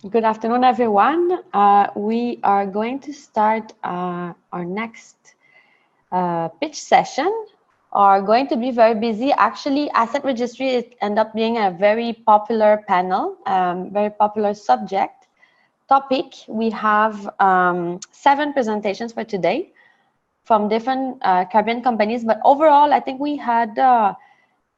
Good afternoon, everyone. We are going to start our next pitch session. Are going to be very busy. Actually, asset registry end up being a very popular panel, very popular topic. We have 7 presentations for today from different Caribbean companies, but overall, I think we had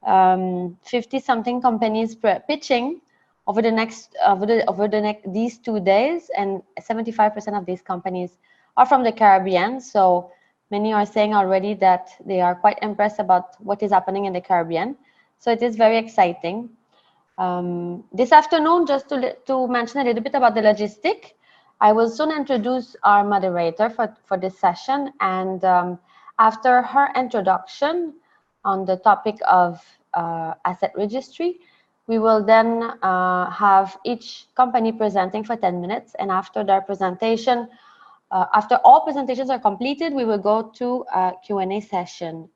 50-something companies pitching over these 2 days, and 75% of these companies are from the Caribbean. So many are saying already that they are quite impressed about what is happening in the Caribbean. So it is very exciting. This afternoon, just to mention a little bit about the logistic, I will soon introduce our moderator for this session, and after her introduction on the topic of asset registry, we will then have each company presenting for 10 minutes, and after their presentation, after all presentations are completed, we will go to a Q&A session.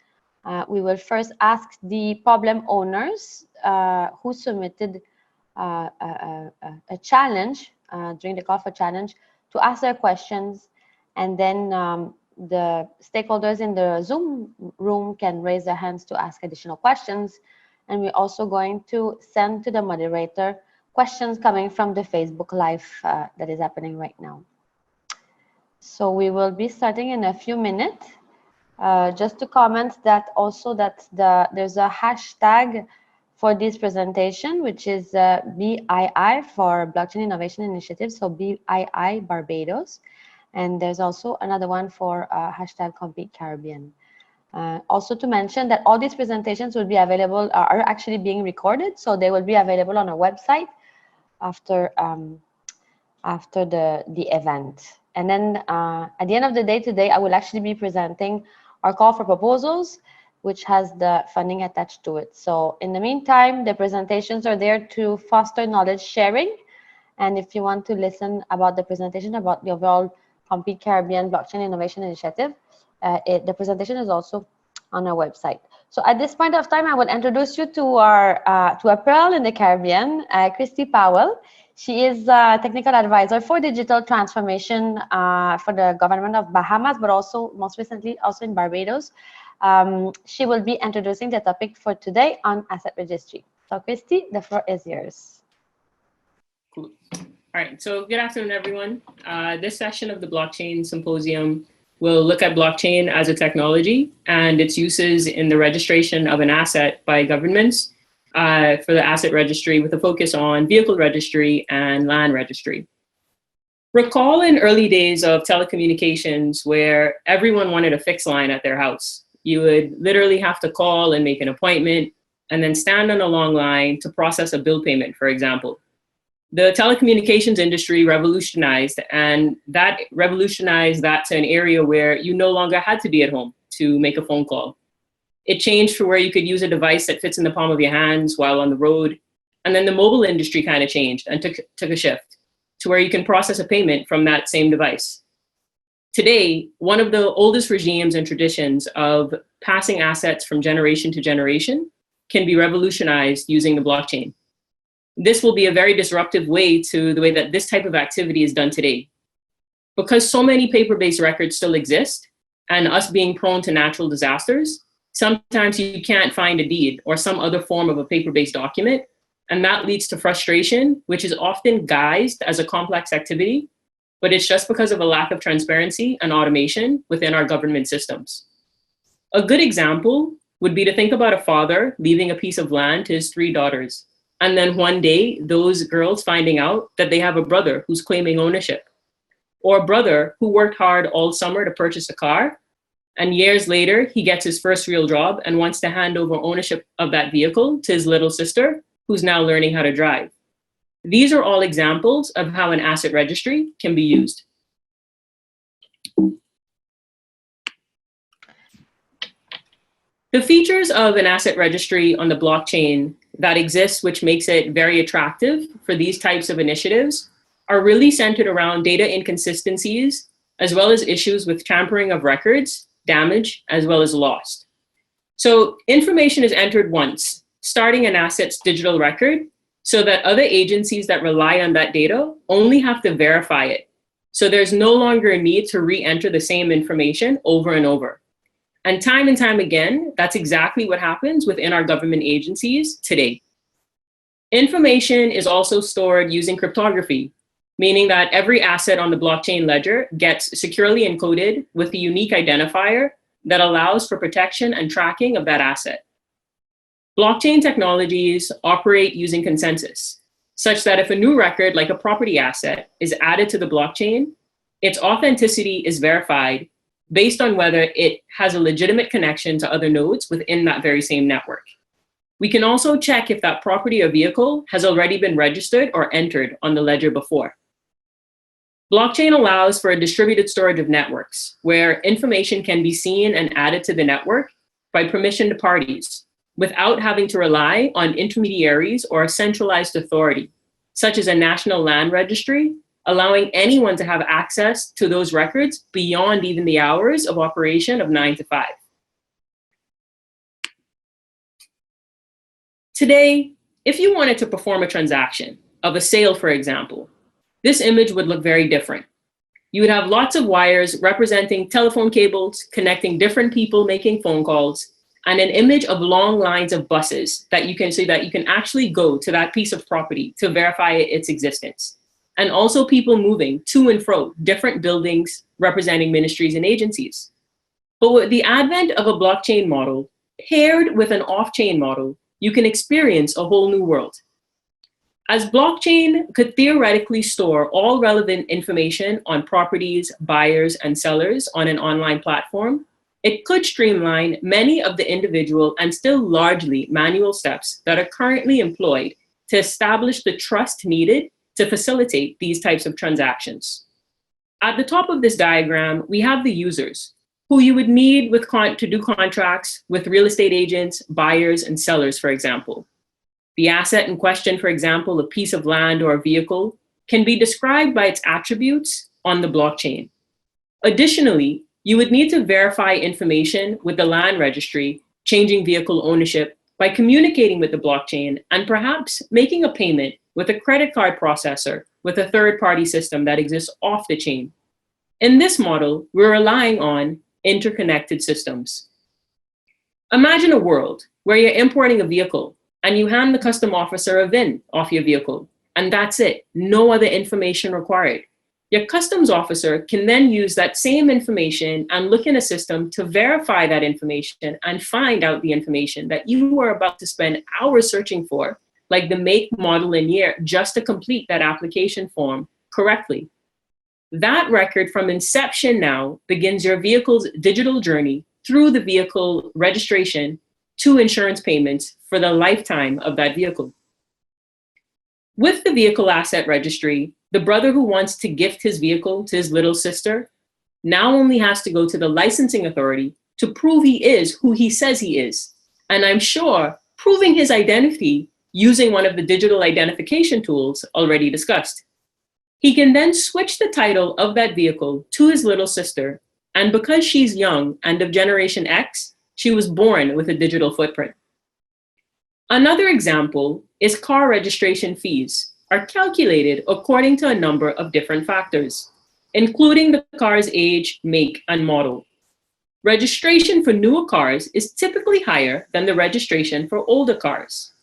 We will first ask the problem owners who submitted a challenge during the call for challenge to ask their questions, and then the stakeholders in the Zoom room can raise their hands to ask additional questions. And we're also going to send to the moderator questions coming from the Facebook Live that is happening right now. So we will be starting in a few minutes. Just to comment that also that there's a hashtag for this presentation, which is BII for Blockchain Innovation Initiative, so BII Barbados. And there's also another one for hashtag Compete Caribbean. Also to mention that all these presentations will be available, are actually being recorded, so they will be available on our website after the event. And then at the end of the day today, I will actually be presenting our call for proposals, which has the funding attached to it. So in the meantime, the presentations are there to foster knowledge sharing. And if you want to listen about the presentation about the overall Compete Caribbean Blockchain Innovation Initiative, the presentation is also on our website. So at this point of time, I will introduce you to a pearl in the Caribbean, Kristie Powell. She is a technical advisor for digital transformation for the government of Bahamas, but also most recently also in Barbados. She will be introducing the topic for today on asset registry. So Kristie, the floor is yours. Cool. All right, so good afternoon, everyone. This session of the Blockchain Symposium will look at blockchain as a technology and its uses in the registration of an asset by governments for the asset registry, with a focus on vehicle registry and land registry. Recall in early days of telecommunications where everyone wanted a fixed line at their house. You would literally have to call and make an appointment and then stand on a long line to process a bill payment, for example. The telecommunications industry revolutionized, and that revolutionized that to an area where you no longer had to be at home to make a phone call. It changed for where you could use a device that fits in the palm of your hands while on the road. And then the mobile industry kind of changed and took a shift to where you can process a payment from that same device. Today, one of the oldest regimes and traditions of passing assets from generation to generation can be revolutionized using the blockchain. This will be a very disruptive way to the way that this type of activity is done today. Because so many paper-based records still exist, and us being prone to natural disasters, sometimes you can't find a deed or some other form of a paper-based document, and that leads to frustration, which is often guised as a complex activity, but it's just because of a lack of transparency and automation within our government systems. A good example would be to think about a father leaving a piece of land to his 3 daughters. And then one day, those girls finding out that they have a brother who's claiming ownership, or a brother who worked hard all summer to purchase a car, and years later, he gets his first real job and wants to hand over ownership of that vehicle to his little sister, who's now learning how to drive. These are all examples of how an asset registry can be used. The features of an asset registry on the blockchain that exists, which makes it very attractive for these types of initiatives, are really centered around data inconsistencies, as well as issues with tampering of records, damage, as well as lost. So information is entered once, starting an asset's digital record, so that other agencies that rely on that data only have to verify it. So there's no longer a need to re-enter the same information over and over. And time again, that's exactly what happens within our government agencies today. Information is also stored using cryptography, meaning that every asset on the blockchain ledger gets securely encoded with a unique identifier that allows for protection and tracking of that asset. Blockchain technologies operate using consensus, such that if a new record, like a property asset, is added to the blockchain, its authenticity is verified based on whether it has a legitimate connection to other nodes within that very same network. We can also check if that property or vehicle has already been registered or entered on the ledger before. Blockchain allows for a distributed storage of networks, where information can be seen and added to the network by permissioned parties, without having to rely on intermediaries or a centralized authority, such as a national land registry, allowing anyone to have access to those records beyond even the hours of operation of 9 to 5. Today, if you wanted to perform a transaction of a sale, for example, this image would look very different. You would have lots of wires representing telephone cables, connecting different people making phone calls, and an image of long lines of buses that you can see that you can actually go to that piece of property to verify its existence. And also people moving to and fro different buildings representing ministries and agencies. But with the advent of a blockchain model paired with an off-chain model, you can experience a whole new world. As blockchain could theoretically store all relevant information on properties, buyers, and sellers on an online platform, it could streamline many of the individual and still largely manual steps that are currently employed to establish the trust needed to facilitate these types of transactions. At the top of this diagram, we have the users, who you would need to do contracts with real estate agents, buyers, and sellers, for example. The asset in question, for example, a piece of land or a vehicle, can be described by its attributes on the blockchain. Additionally, you would need to verify information with the land registry, changing vehicle ownership, by communicating with the blockchain and perhaps making a payment with a credit card processor with a third-party system that exists off the chain. In this model, we're relying on interconnected systems. Imagine a world where you're importing a vehicle and you hand the custom officer a VIN off your vehicle, and that's it, no other information required. Your customs officer can then use that same information and look in a system to verify that information and find out the information that you were about to spend hours searching for, like the make, model, and year, just to complete that application form correctly. That record from inception now begins your vehicle's digital journey through the vehicle registration to insurance payments for the lifetime of that vehicle. With the vehicle asset registry, the brother who wants to gift his vehicle to his little sister now only has to go to the licensing authority to prove he is who he says he is. And I'm sure proving his identity using one of the digital identification tools already discussed. He can then switch the title of that vehicle to his little sister, and because she's young and of Generation X, she was born with a digital footprint. Another example is car registration fees are calculated according to a number of different factors, including the car's age, make, and model. Registration for newer cars is typically higher than the registration for older cars.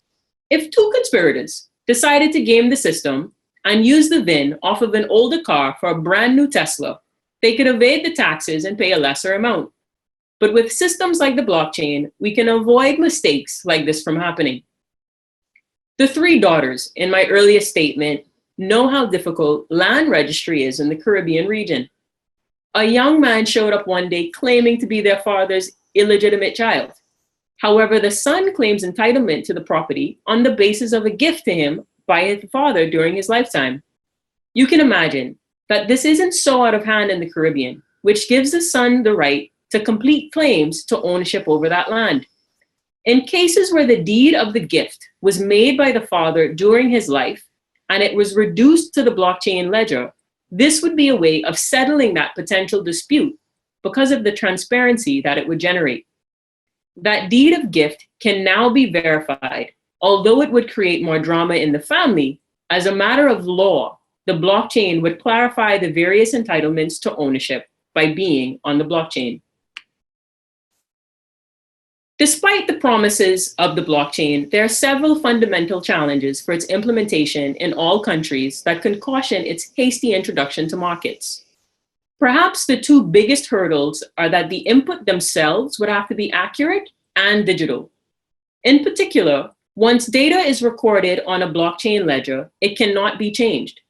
If two conspirators decided to game the system and use the VIN off of an older car for a brand new Tesla, they could evade the taxes and pay a lesser amount. But with systems like the blockchain, we can avoid mistakes like this from happening. The three daughters in my earliest statement know how difficult land registry is in the Caribbean region. A young man showed up one day claiming to be their father's illegitimate child. However, the son claims entitlement to the property on the basis of a gift to him by his father during his lifetime. You can imagine that this isn't so out of hand in the Caribbean, which gives the son the right to complete claims to ownership over that land. In cases where the deed of the gift was made by the father during his life and it was reduced to the blockchain ledger, this would be a way of settling that potential dispute because of the transparency that it would generate. That deed of gift can now be verified Although it would create more drama in the family, as a matter of law, the blockchain would clarify the various entitlements to ownership by being on the blockchain. Despite the promises of the blockchain, there are several fundamental challenges for its implementation in all countries that can caution its hasty introduction to markets. Perhaps the two biggest hurdles are that the input themselves would have to be accurate and digital. In particular, once data is recorded on a blockchain ledger, it cannot be changed.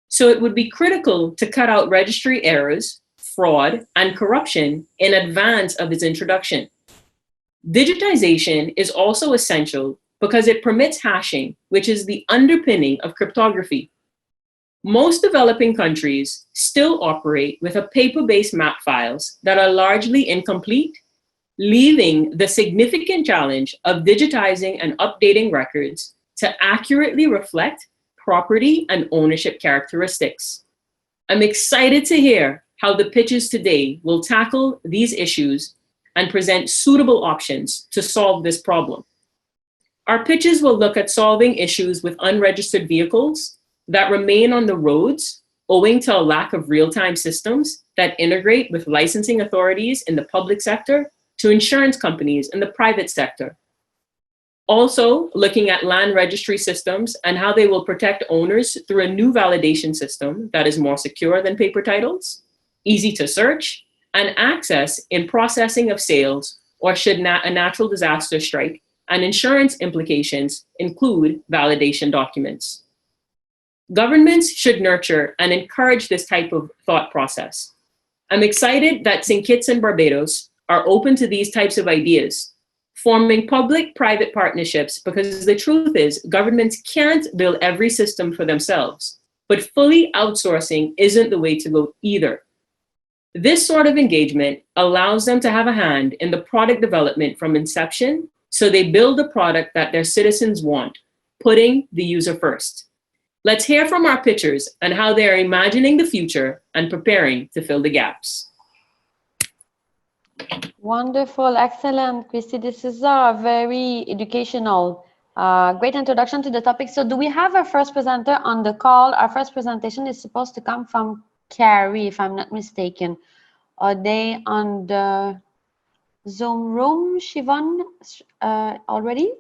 So it would be critical to cut out registry errors, fraud, and corruption in advance of its introduction. Digitization is also essential because it permits hashing, which is the underpinning of cryptography. Most developing countries still operate with a paper-based map files that are largely incomplete, leaving the significant challenge of digitizing and updating records to accurately reflect property and ownership characteristics. I'm excited to hear how the pitches today will tackle these issues and present suitable options to solve this problem. Our pitches will look at solving issues with unregistered vehicles that remain on the roads owing to a lack of real-time systems that integrate with licensing authorities in the public sector to insurance companies in the private sector. Also, looking at land registry systems and how they will protect owners through a new validation system that is more secure than paper titles, easy to search, and access in processing of sales, or should a natural disaster strike, and insurance implications include validation documents. Governments should nurture and encourage this type of thought process. I'm excited that St. Kitts and Barbados are open to these types of ideas, forming public-private partnerships, because the truth is governments can't build every system for themselves, but fully outsourcing isn't the way to go either. This sort of engagement allows them to have a hand in the product development from inception, so they build a product that their citizens want, putting the user first. Let's hear from our pitchers and how they are imagining the future and preparing to fill the gaps. Wonderful, excellent, Kristie. This is a very educational, great introduction to the topic. So do we have our first presenter on the call? Our first presentation is supposed to come from Cari, if I'm not mistaken. Are they on the Zoom room, Siobhan, already?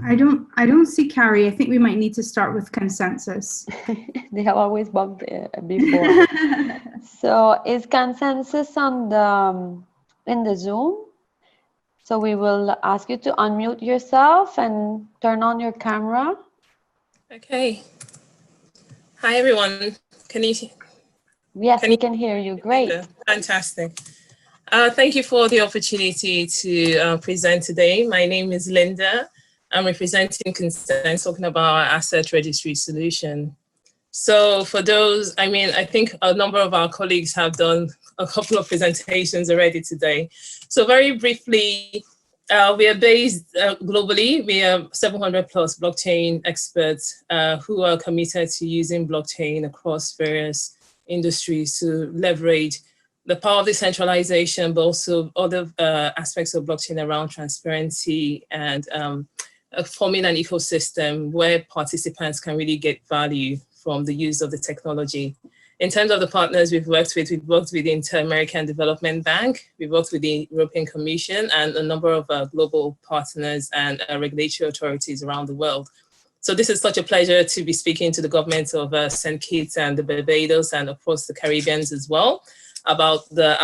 I don't see Cari. I think we might need to start with Consensys. They have always bumped before. So is Consensys on the in the Zoom? So we will ask you to unmute yourself and turn on your camera. Okay. Hi everyone. Can you? Yes, we can hear you. Great. Fantastic. Thank you for the opportunity to present today. My name is Linda. I'm representing Consensys, talking about our asset registry solution. So for those, I mean, I think a number of our colleagues have done a couple of presentations already today. So very briefly, we are based globally. We are 700 plus blockchain experts who are committed to using blockchain across various industries to leverage the power of decentralization, but also other aspects of blockchain around transparency and forming an ecosystem where participants can really get value from the use of the technology. In terms of the partners we've worked with the Inter-American Development Bank, we've worked with the European Commission and a number of global partners and regulatory authorities around the world. So this is such a pleasure to be speaking to the governments of St. Kitts and the Barbados and of course the Caribbeans as well about the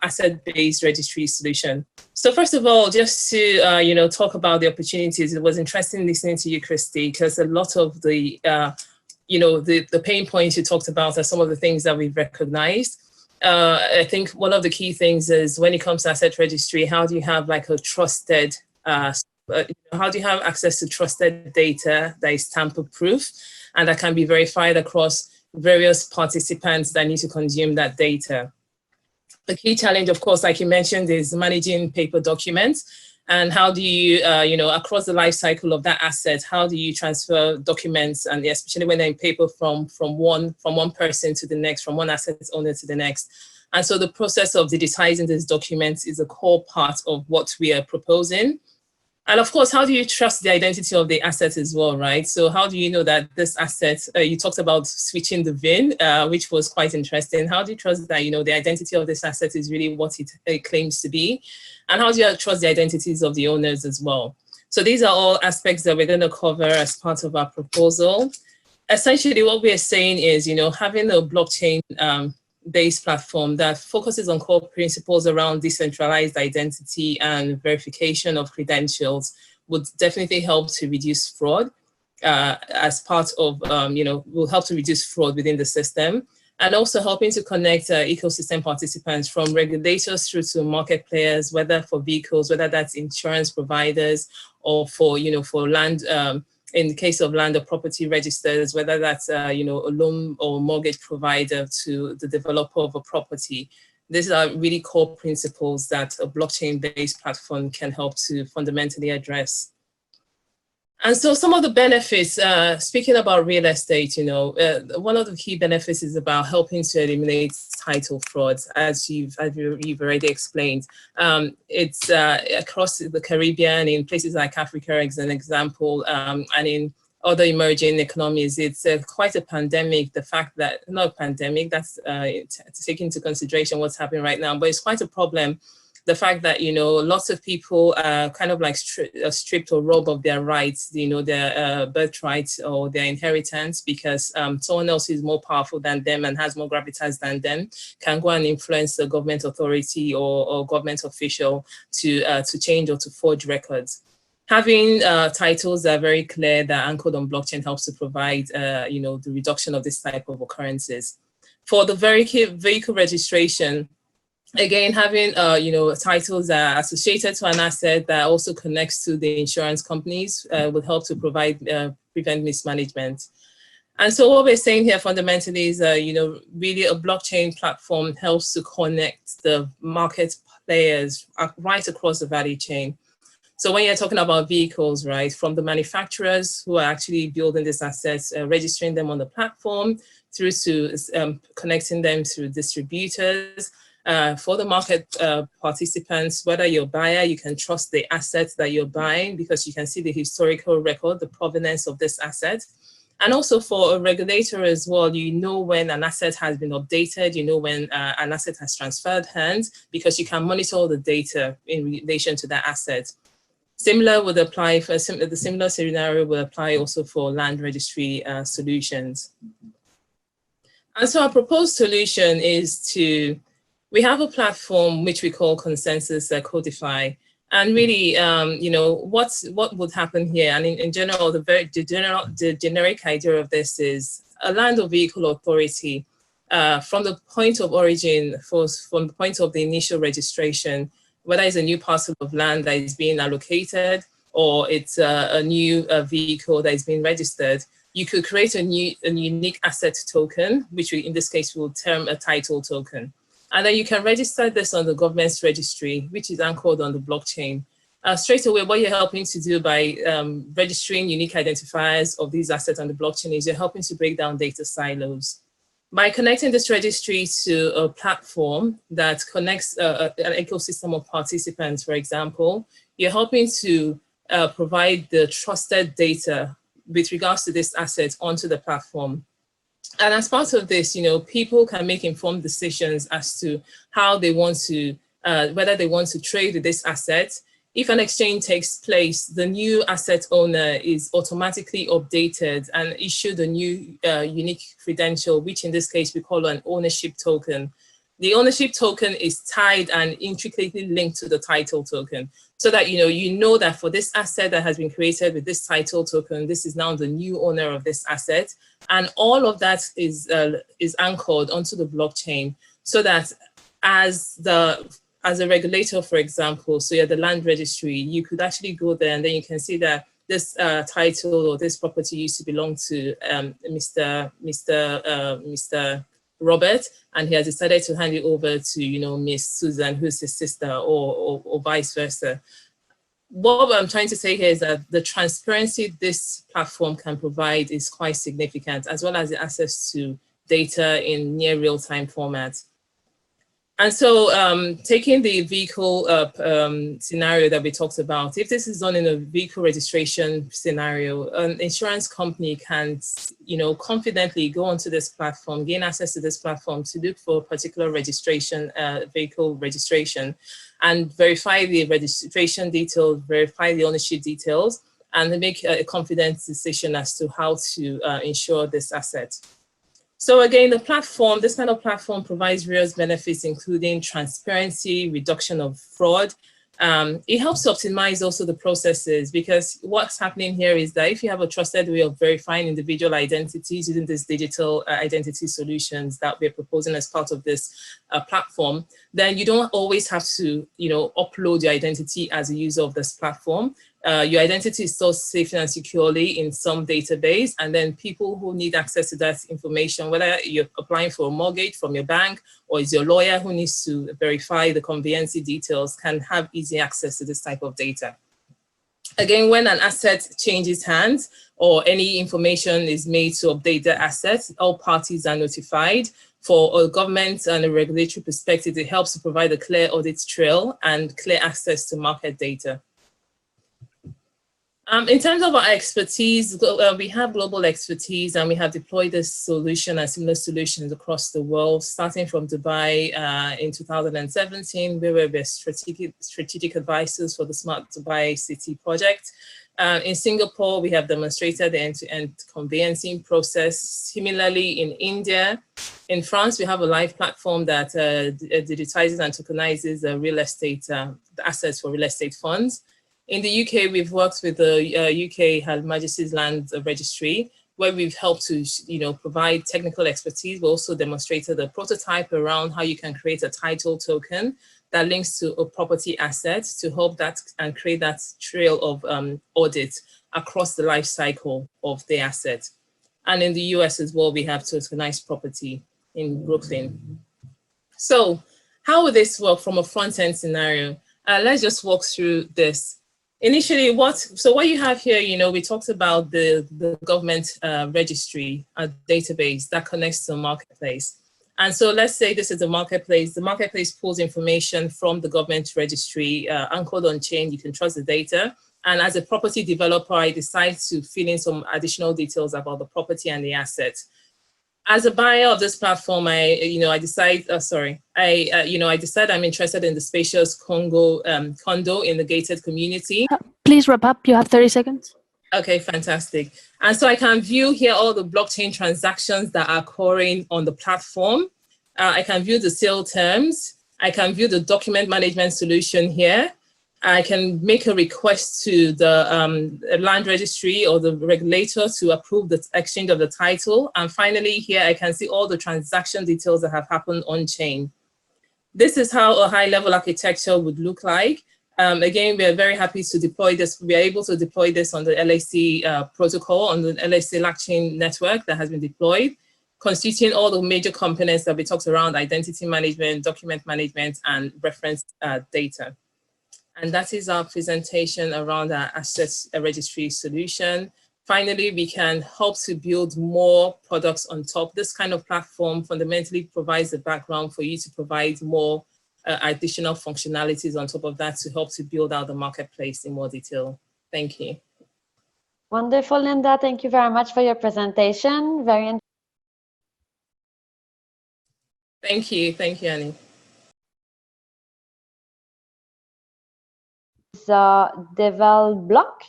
asset-based registry solution. So first of all, just to talk about the opportunities, it was interesting listening to you, Kristie, because a lot of the the pain points you talked about are some of the things that we've recognized. I think one of the key things is when it comes to asset registry, how do you have like a trusted, how do you have access to trusted data that is tamper-proof and that can be verified across various participants that need to consume that data? The key challenge, of course, like you mentioned, is managing paper documents. And how do you, across the life cycle of that asset, how do you transfer documents, and especially when they're in paper from one person to the next, from one asset owner to the next. And so the process of digitizing these documents is a core part of what we are proposing. And of course, how do you trust the identity of the asset as well, right? So how do you know that this asset, you talked about switching the VIN, which was quite interesting. How do you trust that, the identity of this asset is really what it claims to be? And how do you trust the identities of the owners as well? So these are all aspects that we're going to cover as part of our proposal. Essentially, what we're saying is, having a blockchain based platform that focuses on core principles around decentralized identity and verification of credentials would definitely help to reduce fraud as part of, will help to reduce fraud within the system, and also helping to connect ecosystem participants from regulators through to market players, whether for vehicles, whether that's insurance providers, or for, for land, in the case of land or property registers, whether that's, a loan or mortgage provider to the developer of a property. These are really core principles that a blockchain-based platform can help to fundamentally address. And so some of the benefits, speaking about real estate, one of the key benefits is about helping to eliminate title frauds, as you've already explained. It's across the Caribbean, in places like Africa, as an example, and in other emerging economies. It's quite a pandemic, the fact that, not a pandemic, that's taking into consideration what's happening right now, but it's quite a problem. The fact that, lots of people are kind of like stripped or robbed of their rights, their birthright or their inheritance, because someone else is more powerful than them and has more gravitas than them, can go and influence the government authority or government official to change or to forge records. Having titles that are very clear, that are anchored on blockchain, helps to provide, the reduction of this type of occurrences. For the vehicle registration, again, having titles that are associated to an asset that also connects to the insurance companies will help to prevent mismanagement. And so what we're saying here fundamentally is, really a blockchain platform helps to connect the market players right across the value chain. So when you're talking about vehicles, right, from the manufacturers who are actually building these assets, registering them on the platform, through to connecting them through distributors, for the market participants, whether you're a buyer, you can trust the assets that you're buying because you can see the historical record, the provenance of this asset. And also for a regulator as well, when an asset has been updated, when an asset has transferred hands, because you can monitor all the data in relation to that asset. Similar would apply for the similar scenario will apply also for land registry solutions. And so our proposed solution is we have a platform which we call Consensys Codify. And really, what would happen here? And in general, the generic idea of this is a land or vehicle authority from the point of origin, from the point of the initial registration, whether it's a new parcel of land that is being allocated or it's a new vehicle that is being registered, you could create a unique asset token, which we, in this case, will term a title token. And then you can register this on the government's registry, which is anchored on the blockchain. Straight away, what you're helping to do by registering unique identifiers of these assets on the blockchain is you're helping to break down data silos. By connecting this registry to a platform that connects an ecosystem of participants, for example, you're helping to provide the trusted data with regards to this asset onto the platform. And as part of this, people can make informed decisions as to how they want to, whether they want to trade with this asset. If an exchange takes place, the new asset owner is automatically updated and issued a new unique credential, which in this case we call an ownership token. The ownership token is tied and intricately linked to the title token, so that you know that for this asset that has been created with this title token, this is now the new owner of this asset, and all of that is anchored onto the blockchain, so that as a regulator, for example, so you're the land registry, you could actually go there and then you can see that this title or this property used to belong to Mr. Robert, and he has decided to hand it over to, Miss Susan, who's his sister, or vice versa. What I'm trying to say here is that the transparency this platform can provide is quite significant, as well as the access to data in near real-time format. And so taking the vehicle scenario that we talked about, if this is done in a vehicle registration scenario, an insurance company can, confidently go onto this platform, gain access to this platform to look for a particular registration, vehicle registration, and verify the registration details, verify the ownership details, and make a confident decision as to how to insure this asset. So again, the platform, this kind of platform provides various benefits, including transparency, reduction of fraud. It helps to optimize also the processes, because what's happening here is that if you have a trusted way of verifying individual identities using these digital identity solutions that we're proposing as part of this platform, then you don't always have to, upload your identity as a user of this platform. Your identity is stored safely and securely in some database, and then people who need access to that information, whether you're applying for a mortgage from your bank or is your lawyer who needs to verify the conveyancing details, can have easy access to this type of data. Again, when an asset changes hands or any information is made to update the asset, all parties are notified. For a government and a regulatory perspective, it helps to provide a clear audit trail and clear access to market data. In terms of our expertise, we have global expertise, and we have deployed this solution and similar solutions across the world, starting from Dubai in 2017, where we were strategic advisors for the Smart Dubai City project. In Singapore, we have demonstrated the end-to-end conveyancing process. Similarly, in India, in France, we have a live platform that digitizes and tokenizes real estate assets for real estate funds. In the UK, we've worked with the UK Her Majesty's Land Registry, where we've helped to, provide technical expertise, but also demonstrated a prototype around how you can create a title token that links to a property asset to help that and create that trail of audit across the life cycle of the asset. And in the US as well, we have tokenized property in Brooklyn. So how would this work from a front-end scenario? Let's just walk through this. Initially, what you have here, we talked about the government registry, a database that connects to the marketplace. And so let's say this is a marketplace. The marketplace pulls information from the government registry, anchored on chain. You can trust the data. And as a property developer, I decide to fill in some additional details about the property and the asset. As a buyer of this platform, I decide I'm interested in the spacious condo in the gated community. Please wrap up. You have 30 seconds. Okay, fantastic. And so I can view here all the blockchain transactions that are occurring on the platform. I can view the sale terms. I can view the document management solution here. I can make a request to the land registry or the regulator to approve the exchange of the title. And finally, here I can see all the transaction details that have happened on chain. This is how a high-level architecture would look like. Again, we are very happy to deploy this. We are able to deploy this on the LAC protocol, on the LAC blockchain network that has been deployed, constituting all the major components that we talked around: identity management, document management, and reference data. And that is our presentation around our assets registry solution. Finally, we can help to build more products on top. This kind of platform fundamentally provides the background for you to provide more additional functionalities on top of that to help to build out the marketplace in more detail. Thank you. Wonderful, Linda. Thank you very much for your presentation. Very interesting. Thank you. Thank you, Annie. DevelBlock.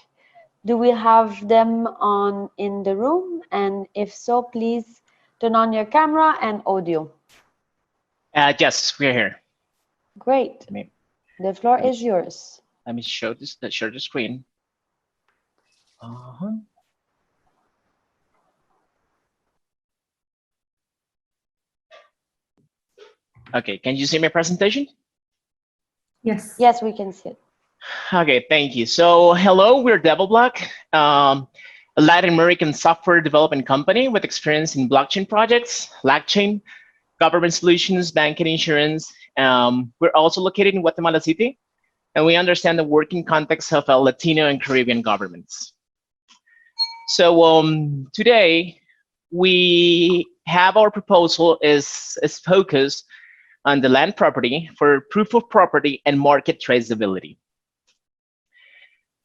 Do we have them on in the room? And if so, please turn on your camera and audio. Yes, we're here. Great. The floor is yours. Let me share the screen. Okay, can you see my presentation? Yes. Yes, we can see it. Okay, thank you. So hello, we're DevelBlock, a Latin American software development company with experience in blockchain projects, blockchain, government solutions, banking, insurance. We're also located in Guatemala City, and we understand the working context of Latino and Caribbean governments. So today, we have our proposal is focused on the land property for proof of property and market traceability.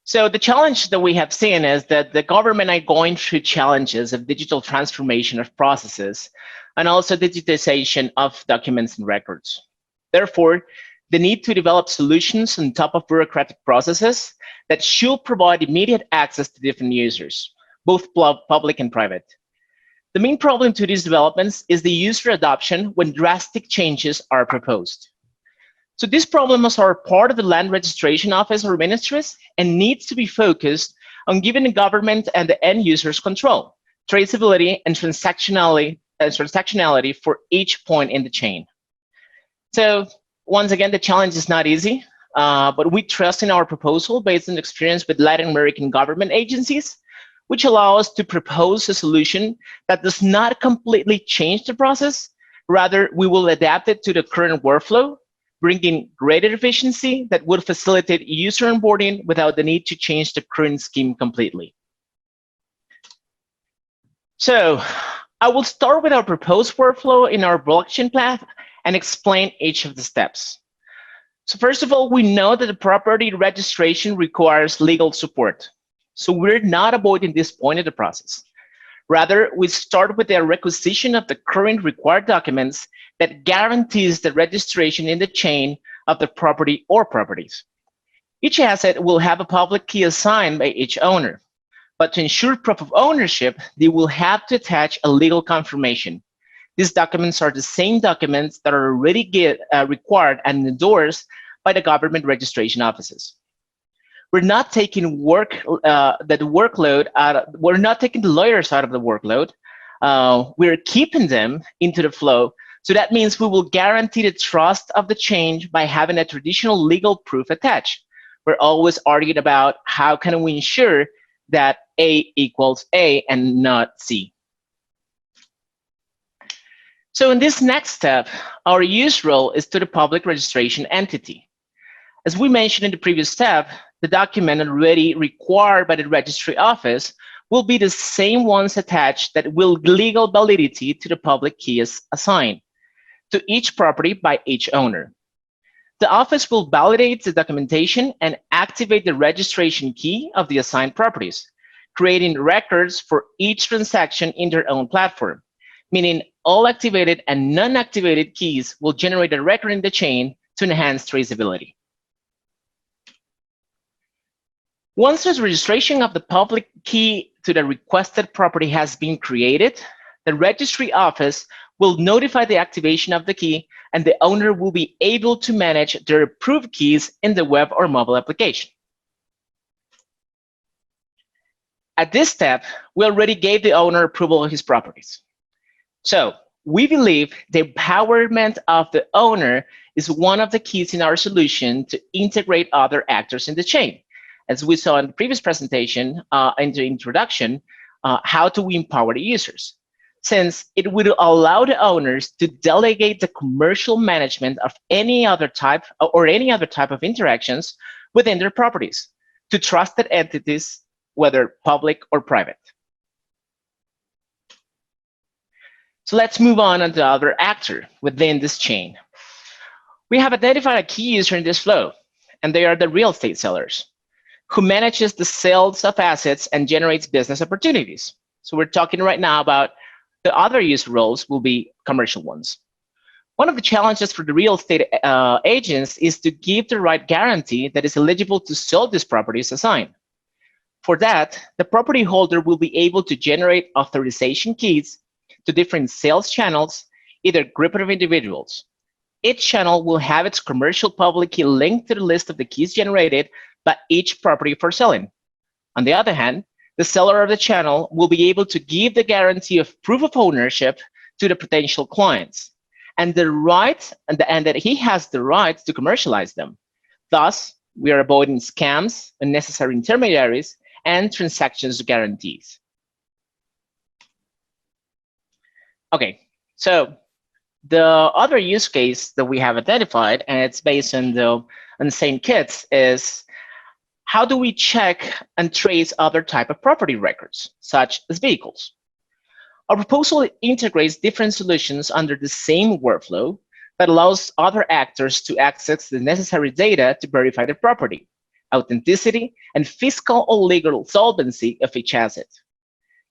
So the challenge that we have seen is that the government are going through challenges of digital transformation of processes and also digitization of documents and records. Therefore, the need to develop solutions on top of bureaucratic processes that should provide immediate access to different users, both public and private. The main problem to these developments is the user adoption when drastic changes are proposed. So these problems are part of the Land Registration Office or ministries and needs to be focused on giving the government and the end users control, traceability, and transactionality for each point in the chain. So once again, the challenge is not easy, but we trust in our proposal based on experience with Latin American government agencies, which allow us to propose a solution that does not completely change the process. Rather, we will adapt it to the current workflow, bringing greater efficiency that would facilitate user onboarding without the need to change the current scheme completely. So I will start with our proposed workflow in our blockchain path and explain each of the steps. So first of all, we know that the property registration requires legal support. So we're not avoiding this point of the process. Rather, we start with the requisition of the current required documents that guarantees the registration in the chain of the property or properties. Each asset will have a public key assigned by each owner. But to ensure proof of ownership, they will have to attach a legal confirmation. These documents are the same documents that are already required and endorsed by the government registration offices. We're not taking we're not taking the lawyers out of the workload. We're keeping them into the flow. So that means we will guarantee the trust of the change by having a traditional legal proof attached. We're always arguing about how can we ensure that A equals A and not C. So in this next step, our use role is to the public registration entity. As we mentioned in the previous step, the document already required by the registry office will be the same ones attached that will legal validity to the public key is assigned to each property by each owner. The office will validate the documentation and activate the registration key of the assigned properties, creating records for each transaction in their own platform, meaning all activated and non-activated keys will generate a record in the chain to enhance traceability. Once the registration of the public key to the requested property has been created, the registry office will notify the activation of the key, and the owner will be able to manage their approved keys in the web or mobile application. At this step, we already gave the owner approval of his properties. So we believe the empowerment of the owner is one of the keys in our solution to integrate other actors in the chain. As we saw in the previous presentation, in the introduction, how do we empower the users? Since it would allow the owners to delegate the commercial management of any other type of interactions within their properties to trusted entities, whether public or private. So let's move on to the other actor within this chain. We have identified a key user in this flow, and they are the real estate sellers, who manages the sales of assets and generates business opportunities. So we're talking right now about the other user roles will be commercial ones. One of the challenges for the real estate agents is to give the right guarantee that is eligible to sell these properties assigned. For that, the property holder will be able to generate authorization keys to different sales channels, either group of individuals. Each channel will have its commercial public key linked to the list of the keys generated by each property for selling. On the other hand, the seller of the channel will be able to give the guarantee of proof of ownership to the potential clients, and that he has the right to commercialize them. Thus, we are avoiding scams, unnecessary intermediaries, and transactions guarantees. Okay, so the other use case that we have identified, and it's based on the same kits, is how do we check and trace other type of property records, such as vehicles? Our proposal integrates different solutions under the same workflow that allows other actors to access the necessary data to verify the property, authenticity, and fiscal or legal solvency of each asset.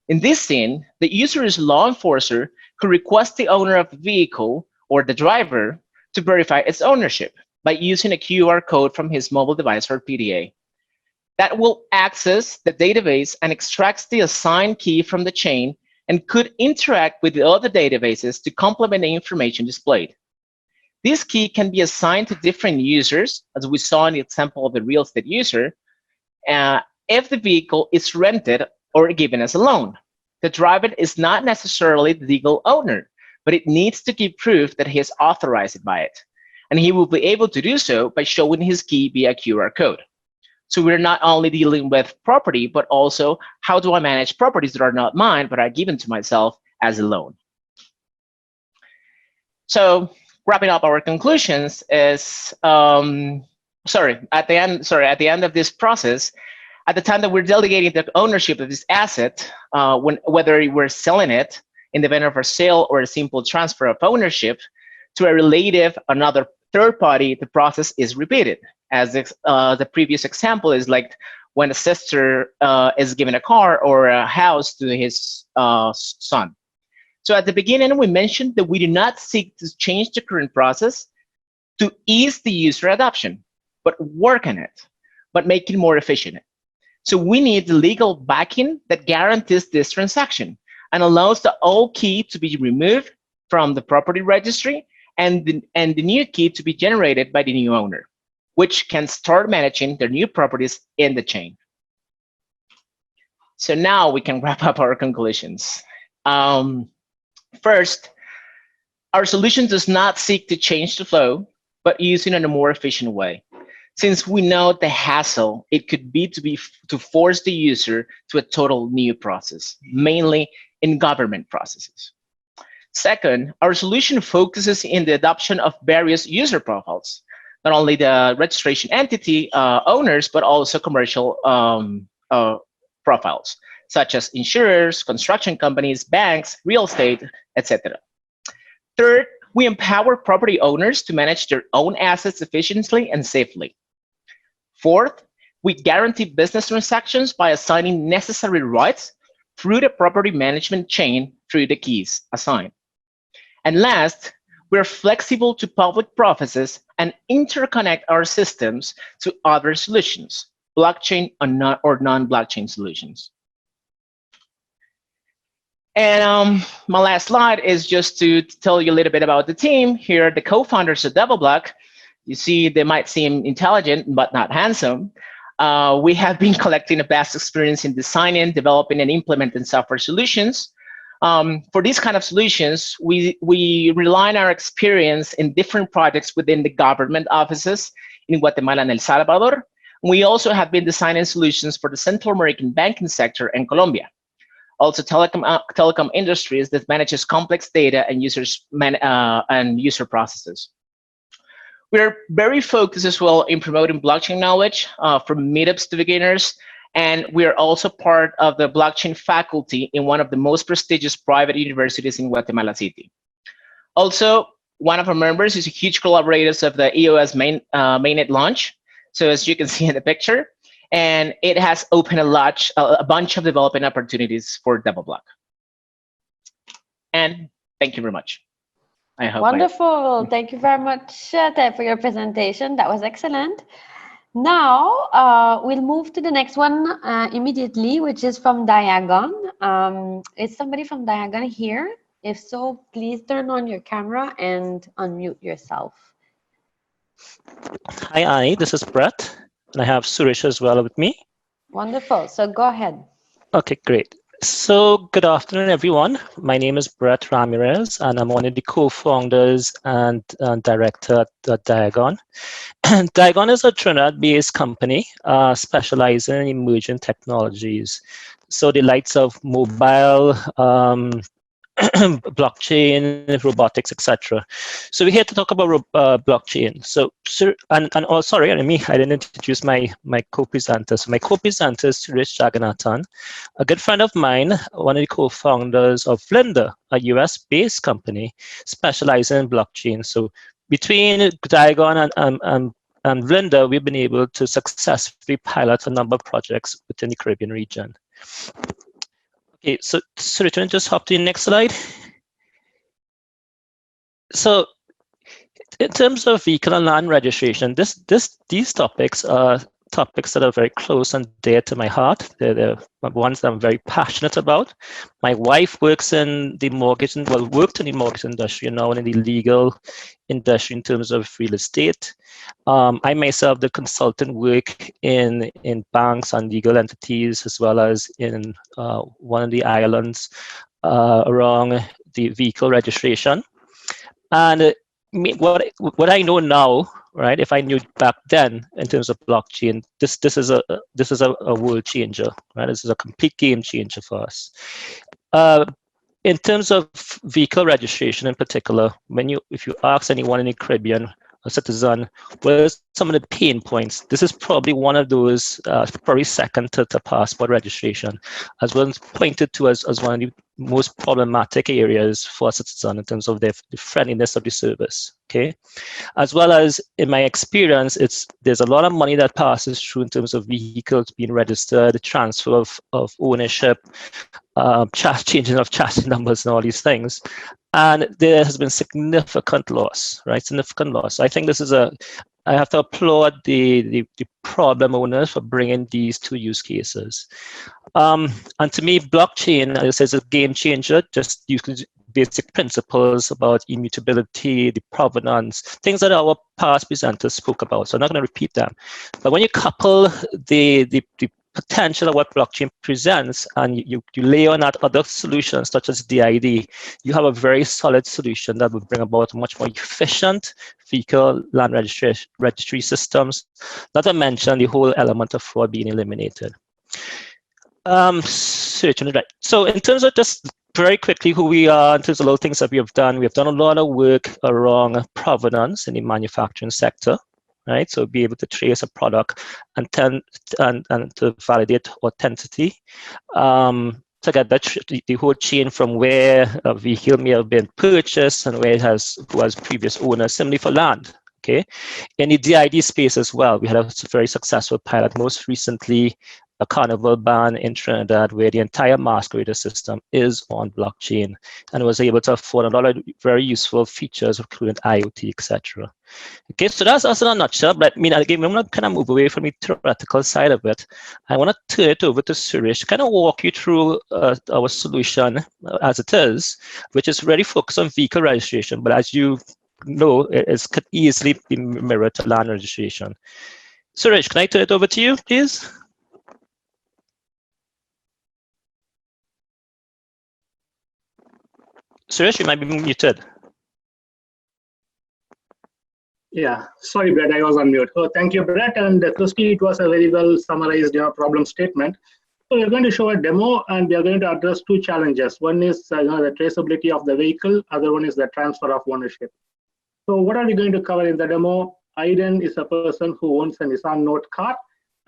In this scene, the user's law enforcer could request the owner of the vehicle or the driver to verify its ownership by using a QR code from his mobile device or PDA. That will access the database and extracts the assigned key from the chain and could interact with the other databases to complement the information displayed. This key can be assigned to different users, as we saw in the example of the real estate user, if the vehicle is rented or given as a loan. The driver is not necessarily the legal owner, but it needs to give proof that he is authorized by it. And he will be able to do so by showing his key via QR code. So we're not only dealing with property, but also how do I manage properties that are not mine, but are given to myself as a loan. So wrapping up our conclusions is, at the end of this process, at the time that we're delegating the ownership of this asset, whether we're selling it in the event of a sale or a simple transfer of ownership to a relative, another third party, the process is repeated. As the previous example is like when a sister is given a car or a house to his son. So at the beginning, we mentioned that we do not seek to change the current process to ease the user adoption, but work on it, but make it more efficient. So we need the legal backing that guarantees this transaction and allows the old key to be removed from the property registry and the new key to be generated by the new owner, which can start managing their new properties in the chain. So now we can wrap up our conclusions. First, our solution does not seek to change the flow, but use it in a more efficient way. Since we know the hassle it could be to force the user to a total new process, mainly in government processes. Second, our solution focuses in the adoption of various user profiles, not only the registration entity owners, but also commercial profiles, such as insurers, construction companies, banks, real estate, etc. Third, we empower property owners to manage their own assets efficiently and safely. Fourth, we guarantee business transactions by assigning necessary rights through the property management chain through the keys assigned. And last, we're flexible to public processes and interconnect our systems to other solutions, blockchain or non-blockchain solutions. And my last slide is just to tell you a little bit about the team. Here are the co-founders of DevelBlock. You see, they might seem intelligent, but not handsome. We have been collecting a vast experience in designing, developing, and implementing software solutions. For these kind of solutions, we rely on our experience in different projects within the government offices in Guatemala and El Salvador. We also have been designing solutions for the Central American banking sector and Colombia. Also, telecom industries that manages complex data and user processes. We're very focused as well in promoting blockchain knowledge from meetups to beginners. And we are also part of the blockchain faculty in one of the most prestigious private universities in Guatemala City. Also, one of our members is a huge collaborator of the EOS mainnet launch. So as you can see in the picture, and it has opened a bunch of development opportunities for DevelBlock. And thank you very much. I hope Wonderful. Thank you very much, Ted, for your presentation. That was excellent. Now, we'll move to the next one immediately, which is from DIAGON. Is somebody from DIAGON here? If so, please turn on your camera and unmute yourself. Hi, Annie. This is Brett. And I have Suresh as well with me. Wonderful. So go ahead. Okay, great. So good afternoon, everyone. My name is Brett Ramirez, and I'm one of the co-founders and director at DIAGON. DIAGON is a Trinidad-based company specializing in emerging technologies. So the likes of mobile, blockchain, robotics, etc. So we're here to talk about blockchain. So, sorry, I didn't introduce my co-presenter. So my co-presenter is Suresh Jagannathan, a good friend of mine, one of the co-founders of Lynda, a US-based company specializing in blockchain. So between DIAGON and Linda, we've been able to successfully pilot a number of projects within the Caribbean region. Okay, so Richard, just hop to the next slide. So in terms of vehicle and land registration, these topics are topics that are very close and dear to my heart. They're ones that I'm very passionate about. My wife works in the mortgage, worked in the mortgage industry and now in the legal industry in terms of real estate. I myself did consultant work in banks and legal entities, as well as in one of the islands around the vehicle registration. And what I know now, right? If I knew back then in terms of blockchain, this is a world changer, right? This is a complete game changer for us. In terms of vehicle registration in particular, if you ask anyone in the Caribbean, a citizen, what are some of the pain points? This is probably one of those, probably second to passport registration, as well as pointed to as one of the most problematic areas for a citizen in terms of the friendliness of the service. Okay, as well as in my experience, there's a lot of money that passes through in terms of vehicles being registered, transfer of ownership, changing of chassis numbers and all these things. And there has been significant loss, right? Significant loss. I think this is I have to applaud the problem owners for bringing these two use cases. And to me, blockchain, as I said, is a game changer. Just using basic principles about immutability, the provenance, things that our past presenters spoke about. So I'm not going to repeat them. But when you couple the potential of what blockchain presents and you lay on that other solutions such as DID, you have a very solid solution that will bring about much more efficient vehicle land registry systems, not to mention the whole element of fraud being eliminated. So in terms of just very quickly who we are, in terms of little things that we have done a lot of work around provenance in the manufacturing sector. Right, so be able to trace a product and to validate authenticity, to get the whole chain from where a vehicle may have been purchased and where who has previous owners. Similarly for land. Okay, in the DID space as well, we had a very successful pilot. Most recently, a carnival ban in Trinidad where the entire masquerader system is on blockchain and was able to afford a lot of very useful features, including IoT, etc. Okay, so that's us in a nutshell. But I mean, again, I'm going to kind of move away from the theoretical side of it. I want to turn it over to Suresh, kind of walk you through our solution as it is, which is really focused on vehicle registration. But as you know, it could easily be mirrored to land registration. Suresh, can I turn it over to you, please? Suresh, you might be muted. Yeah, sorry, Brett, I was on mute. Oh, thank you, Brett. And Kristie, it was a very well summarized problem statement. So we're going to show a demo and we are going to address two challenges. One is the traceability of the vehicle. Other one is the transfer of ownership. So what are we going to cover in the demo? Aiden is a person who owns a Nissan Note car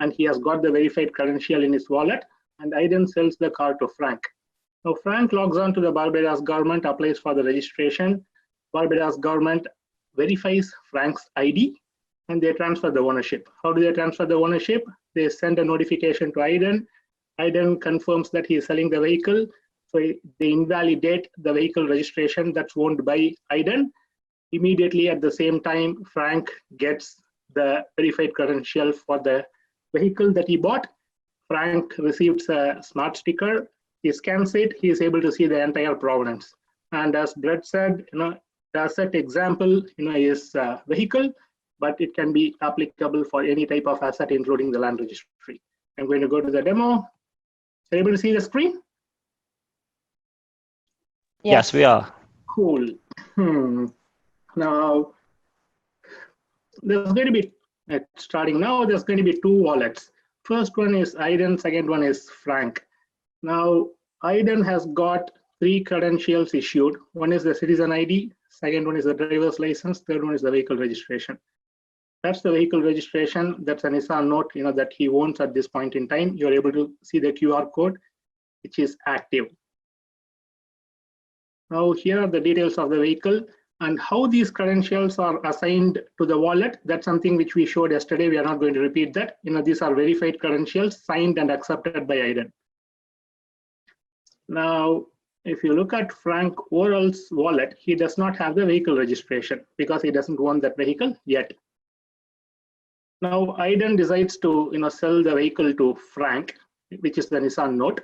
and he has got the verified credential in his wallet, and Aiden sells the car to Frank. Now Frank logs on to the Barbados government, applies for the registration. Barbados government verifies Frank's ID and they transfer the ownership. How do they transfer the ownership? They send a notification to Aiden. Aiden confirms that he is selling the vehicle. So they invalidate the vehicle registration that's owned by Aiden. Immediately at the same time, Frank gets the verified credential for the vehicle that he bought. Frank receives a smart sticker. He scans it. He is able to see the entire provenance. And as Brett said, the asset example, is a vehicle, but it can be applicable for any type of asset, including the land registry. I'm going to go to the demo. Are you able to see the screen? Yes, we are. Cool. Now, there's going to be, starting now, there's going to be two wallets. First one is Aiden, second one is Frank. Now, Aiden has got 3 credentials issued. One is the citizen ID, second one is the driver's license, third one is the vehicle registration. That's the vehicle registration. That's a Nissan Note, that he owns at this point in time. You're able to see the QR code, which is active. Now, here are the details of the vehicle. And how these credentials are assigned to the wallet, that's something which we showed yesterday. We are not going to repeat that. These are verified credentials signed and accepted by IDEN. Now, if you look at Frank Worrell's wallet, he does not have the vehicle registration because he doesn't own that vehicle yet. Now, IDEN decides to sell the vehicle to Frank, which is the Nissan Note.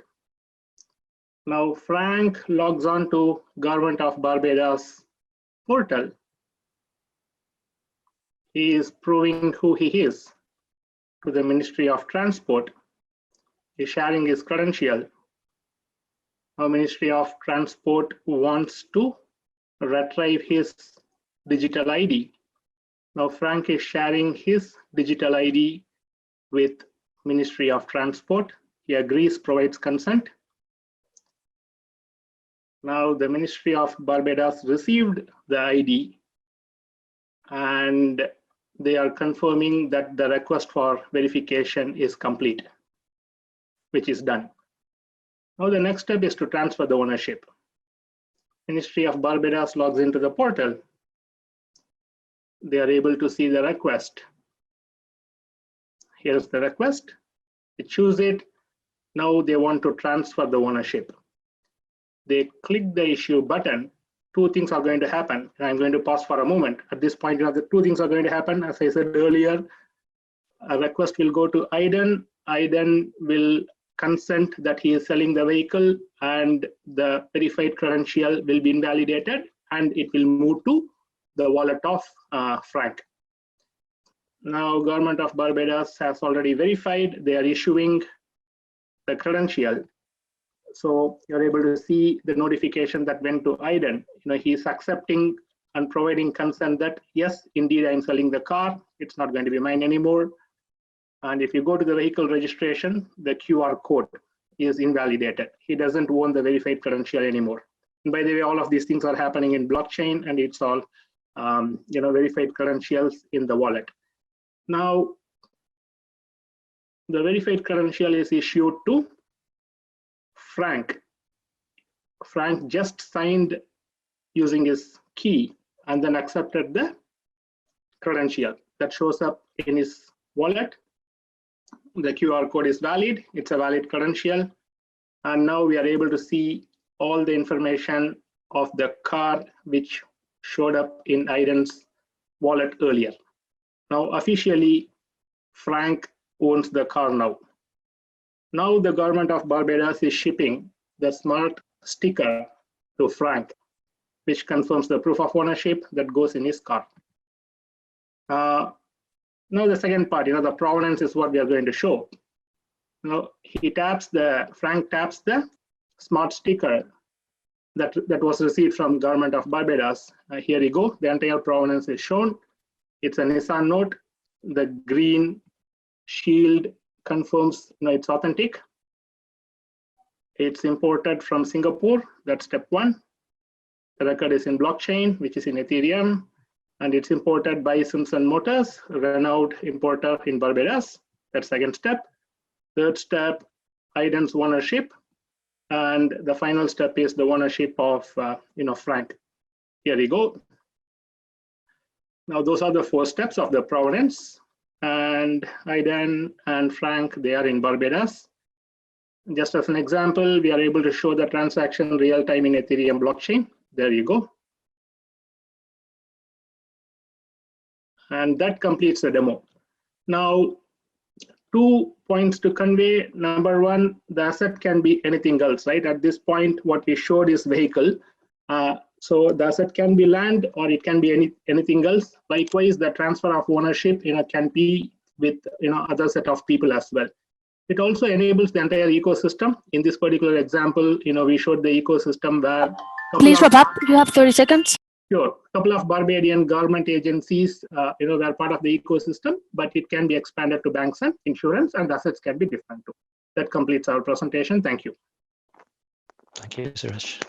Now, Frank logs on to Government of Barbados portal. He is proving who he is to the Ministry of Transport. He's sharing his credential. Now, Ministry of Transport wants to retrieve his digital ID. Now, Frank is sharing his digital ID with Ministry of Transport. He agrees, provides consent. Now, the Ministry of Barbados received the ID and they are confirming that the request for verification is complete, which is done. Now, the next step is to transfer the ownership. Ministry of Barbados logs into the portal. They are able to see the request. Here's the request. They choose it. Now they want to transfer the ownership. They click the issue button. Two things are going to happen. And I'm going to pause for a moment. At this point, the two things are going to happen. As I said earlier, a request will go to IDEN. IDEN will consent that he is selling the vehicle and the verified credential will be invalidated and it will move to the wallet of Frank. Now, Government of Barbados has already verified. They are issuing the credential. So you're able to see the notification that went to IDEN. He's accepting and providing consent that, yes, indeed, I'm selling the car. It's not going to be mine anymore. And if you go to the vehicle registration, the QR code is invalidated. He doesn't own the verified credential anymore. And by the way, all of these things are happening in blockchain, and it's all verified credentials in the wallet. Now, the verified credential is issued to Frank. Frank just signed using his key and then accepted the credential. That shows up in his wallet. The QR code is valid. It's a valid credential. And now we are able to see all the information of the car which showed up in IDEN's wallet earlier. Now, officially, Frank owns the car now. Now, the Government of Barbados is shipping the smart sticker to Frank, which confirms the proof of ownership that goes in his car. Now, the second part, the provenance is what we are going to show. Now, Frank taps the smart sticker that was received from Government of Barbados. Here you go. The entire provenance is shown. It's a Nissan Note. The green shield confirms it's authentic. It's imported from Singapore. That's step one. The record is in blockchain, which is in Ethereum, and it's imported by Simpson Motors, a renowned importer in Barbados. That's second step. Third step, IDEN's ownership. And the final step is the ownership of Frank. Here we go. Now, those are the 4 steps of the provenance. And IDEN and Frank, they are in Barbados. Just as an example, we are able to show the transaction real time in Ethereum blockchain. There you go. And that completes the demo. Now, 2 points to convey. Number one, the asset can be anything else, right? At this point, what we showed is vehicle. So the asset can be land or it can be anything else. Likewise, the transfer of ownership can be with other set of people as well. It also enables the entire ecosystem. In this particular example, we showed the ecosystem where Please wrap up. You have 30 seconds. Sure. A couple of Barbadian government agencies, they're part of the ecosystem, but it can be expanded to banks and insurance, and assets can be different too. That completes our presentation. Thank you. Thank you, Suresh.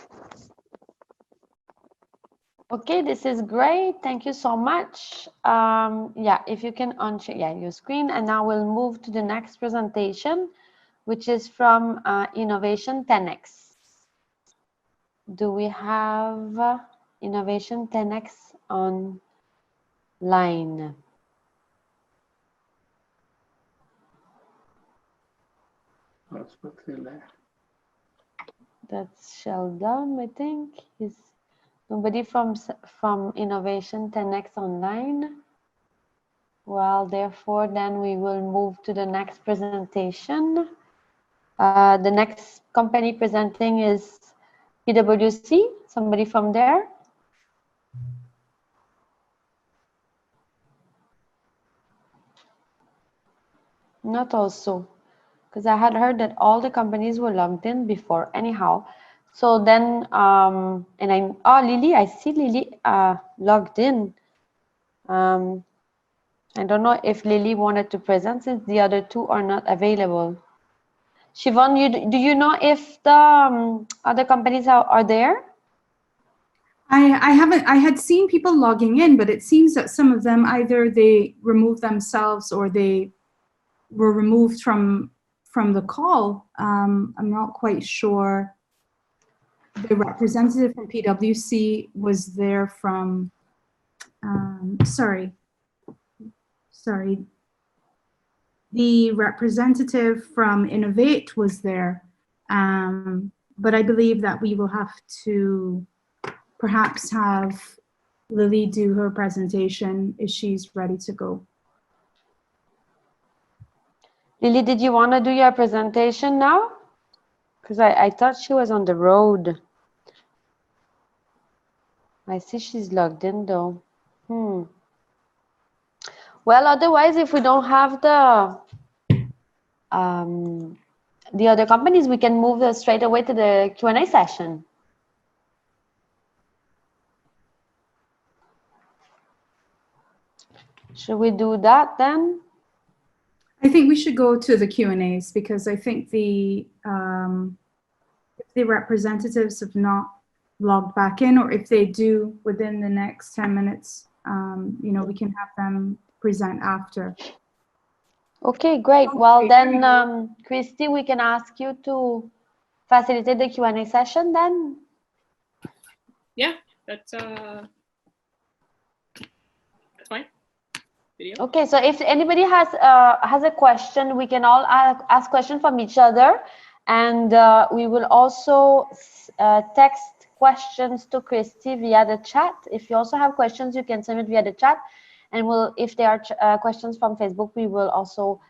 Okay, this is great. Thank you so much. If you can unshare your screen, and now we'll move to the next presentation, which is from Innovation 10X. Do we have Innovation 10x online. That's Sheldon, I think. He's nobody from Innovation 10x online. Well, therefore, then we will move to the next presentation. The next company presenting is PwC. Somebody from there? Not also, because I had heard that all the companies were logged in before. Anyhow, so then, and Lily, I see Lily logged in. I don't know if Lily wanted to present since the other two are not available. Siobhan, do you know if the other companies are there? I haven't. I had seen people logging in, but it seems that some of them either they removed themselves or they were removed from the call. I'm not quite sure. The representative from PwC was there from. Sorry. The representative from Innovate was there, but I believe that we will have to perhaps have Lily do her presentation if she's ready to go. Lily, did you want to do your presentation now? Because I thought she was on the road. I see she's logged in though. Well, otherwise, if we don't have the other companies, we can move straight away to the Q&A session. Should we do that then? I think we should go to the Q&As because I think if the representatives have not logged back in, or if they do within the next 10 minutes, we can have them present after. Okay, great. Well, then, Kristie, we can ask you to facilitate the Q&A session then? Yeah, that's fine. Video. Okay, so if anybody has a question, we can all ask questions from each other, and we will also text questions to Kristie via the chat. If you also have questions, you can send it via the chat, and if there are questions from Facebook, we will also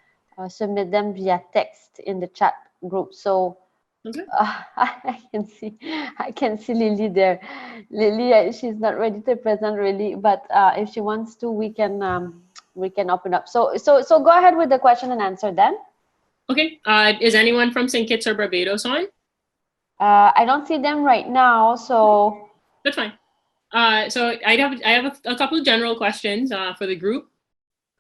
submit them via text in the chat group. So I can see Lily there. Lily, she's not ready to present really, but if she wants to, we can open up. So go ahead with the question and answer then. Okay. Is anyone from St. Kitts or Barbados on? I don't see them right now, so that's fine. So I have a couple of general questions for the group,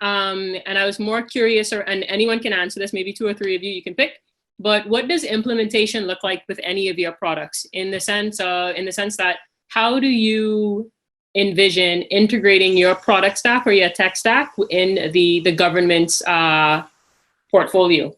and I was more curious, and anyone can answer this. Maybe 2 or 3 of you can pick. But what does implementation look like with any of your products? In the sense that how do you envision integrating your product stack or your tech stack in the government's portfolio?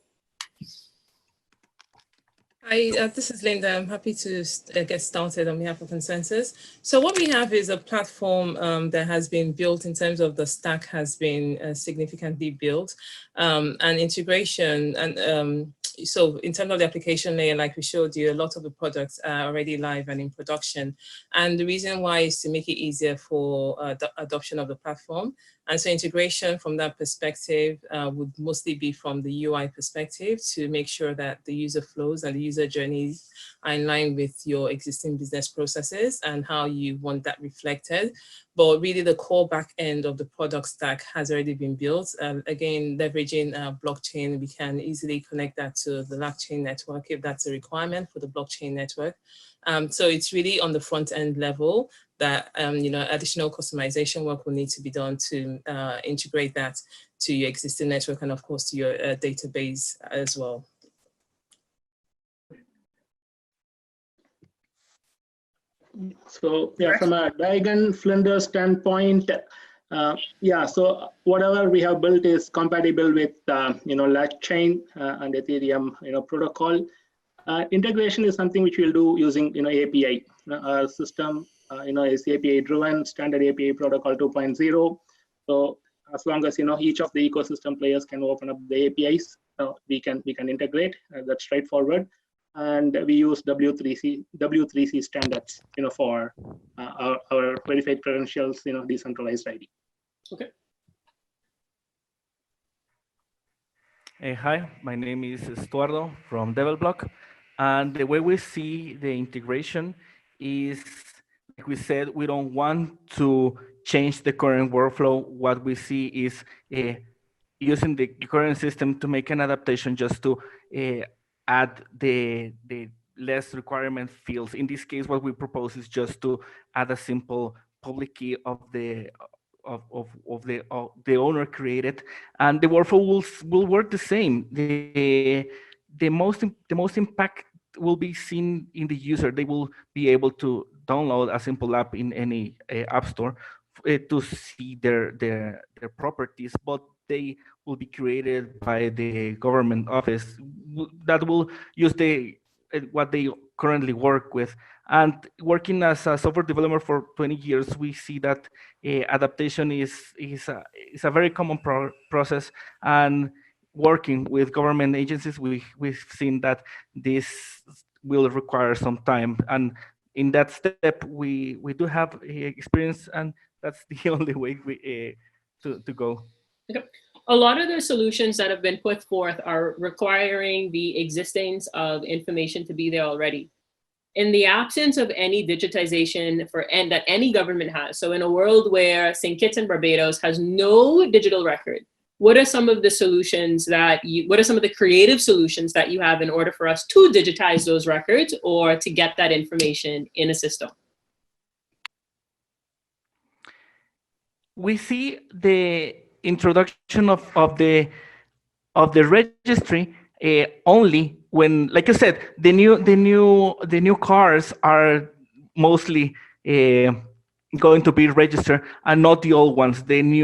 Hi, this is Linda. I'm happy to get started on behalf of Consensys. So what we have is a platform that has been built in terms of the stack has been significantly built, and integration. And so in terms of the application layer, like we showed you, a lot of the products are already live and in production. And the reason why is to make it easier for the adoption of the platform. And so integration from that perspective would mostly be from the UI perspective to make sure that the user flows and the user journeys are in line with your existing business processes and how you want that reflected. But really the core back end of the product stack has already been built. Again, leveraging blockchain, we can easily connect that to the blockchain network if that's a requirement for the blockchain network. So it's really on the front end level that additional customization work will need to be done to integrate that to your existing network and of course to your database as well. So yeah, from a DIAGON Flutter standpoint, so whatever we have built is compatible with LangChain and Ethereum protocol. Integration is something which we'll do using API. Our system is API driven, standard API protocol 2.0. So as long as each of the ecosystem players can open up the APIs, we can integrate. That's straightforward. And we use W3C standards, for our verified credentials, decentralized ID. Okay. Hi, my name is Estuardo from DevelBlock, and the way we see the integration is, like we said, we don't want to change the current workflow. What we see is using the current system to make an adaptation just to add the less requirement fields. In this case, what we propose is just to add a simple public key of the owner created, and the workflow will work the same. The most impact will be seen in the user. They will be able to download a simple app in any app store to see their properties, but they will be created by the government office that will use what they currently work with. And working as a software developer for 20 years, we see that adaptation is a very common process. And working with government agencies, we've seen that this will require some time. And in that step, we do have experience, and that's the only way to go. Okay. A lot of the solutions that have been put forth are requiring the existence of information to be there already. In the absence of any digitization that any government has, so in a world where St. Kitts and Barbados has no digital record, what are some of the solutions what are some of the creative solutions that you have in order for us to digitize those records or to get that information in a system? We see the introduction of the registry only when, like you said, the new cars are mostly going to be registered and not the old ones. When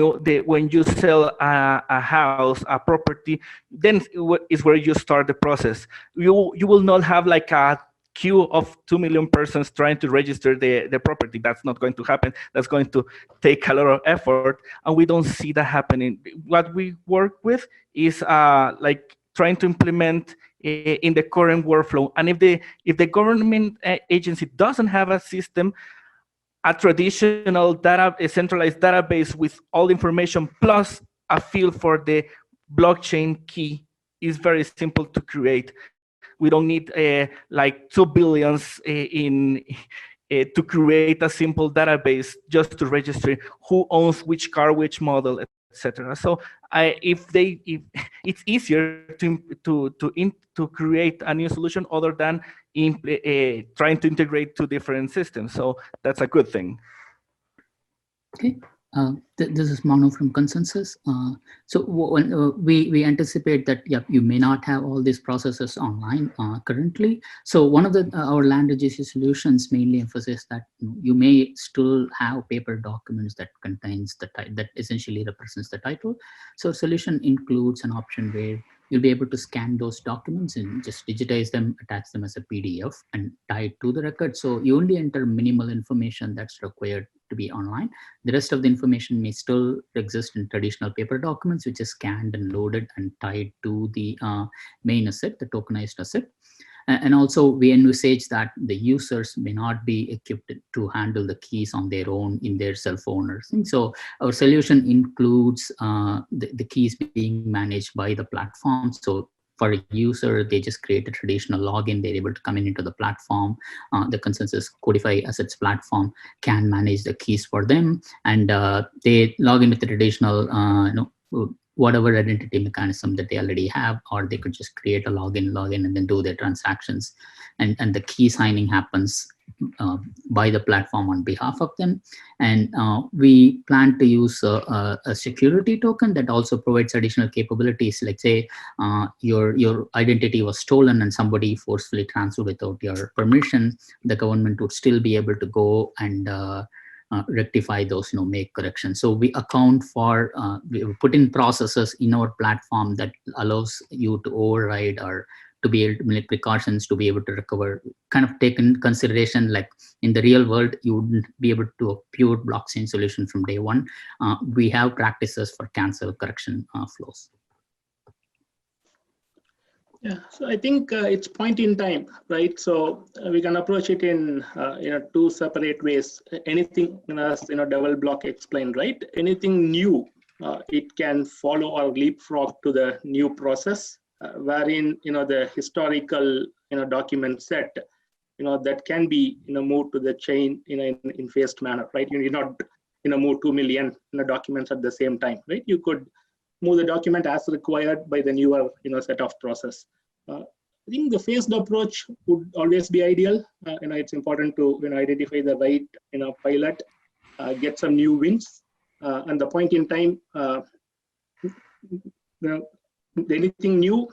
you sell a house, a property, then is where you start the process. You will not have like a queue of 2 million persons trying to register the property. That's not going to happen. That's going to take a lot of effort, and we don't see that happening. What we work with is like trying to implement in the current workflow. And if the government agency doesn't have a system, a traditional a centralized database with all information plus a field for the blockchain key is very simple to create. We don't need like 2 billions to create a simple database just to register who owns which car, which model, etc. So if it's easier to create a new solution other than trying to integrate two different systems. So that's a good thing. Okay. This is Manu from Consensys. So we anticipate that you may not have all these processes online currently. So one of our land registry solutions mainly emphasizes that you may still have paper documents that contains that essentially represents the title. So solution includes an option where you'll be able to scan those documents and just digitize them, attach them as a PDF and tie it to the record. So you only enter minimal information that's required to be online. The rest of the information may still exist in traditional paper documents, which is scanned and loaded and tied to the main asset, the tokenized asset. And also we envisage that the users may not be equipped to handle the keys on their own in their cell phone or something. So our solution includes the keys being managed by the platform. So for a user, they just create a traditional login. They're able to come into the platform. The Consensys Codify Assets platform can manage the keys for them, and they log in with the traditional, whatever identity mechanism that they already have, or they could just create a login, and then do their transactions. And the key signing happens by the platform on behalf of them. And we plan to use a security token that also provides additional capabilities. Like say your identity was stolen and somebody forcefully transferred without your permission, the government would still be able to go and rectify those, make corrections. So we account for, we put in processes in our platform that allows you to override or to be able to make precautions to be able to recover, kind of take in consideration, like in the real world, you wouldn't be able to do a pure blockchain solution from day one. We have practices for cancel correction flows. Yeah, so I think it's point in time, right? So we can approach it in two separate ways. Anything, as DevelBlock explained, right? Anything new, it can follow or leapfrog to the new process, wherein the historical document set, that can be moved to the chain in phased manner, right? You need not move 2 million documents at the same time, right? You could move the document as required by the newer set of process. I think the phased approach would always be ideal. It's important to identify the right pilot, get some new wins, and the point in time, anything new,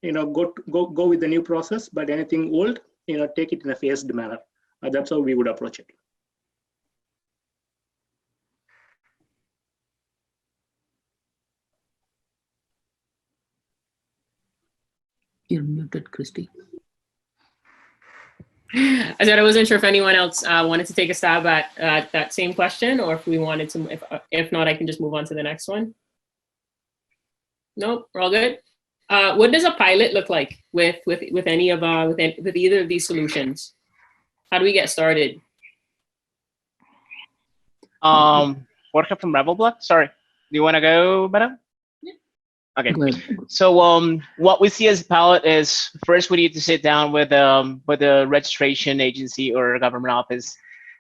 go with the new process, but anything old, take it in a phased manner. That's how we would approach it. You're muted, Kristie. I said I wasn't sure if anyone else wanted to take a stab at that same question, or if we wanted to. If not, I can just move on to the next one. Nope, we're all good. What does a pilot look like with any of with either of these solutions? How do we get started? Worker from DevelBlock. Sorry, do you want to go, madam? Okay, so what we see as a pilot is, first we need to sit down with the registration agency or government office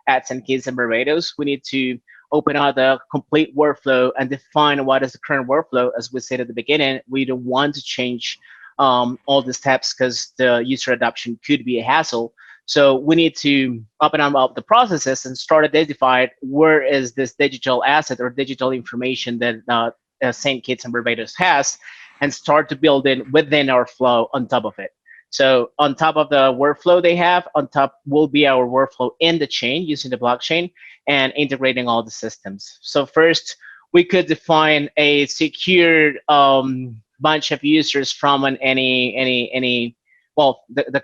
at St. Kitts and Barbados. We need to open out the complete workflow and define what is the current workflow. As we said at the beginning, we don't want to change all the steps because the user adoption could be a hassle. So we need to open up the processes and start identifying where is this digital asset or digital information that St. Kitts and Barbados has, and start to build in within our flow on top of it. So on top of the workflow they have, on top will be our workflow in the chain using the blockchain and integrating all the systems. So first, we could define a secure bunch of users from the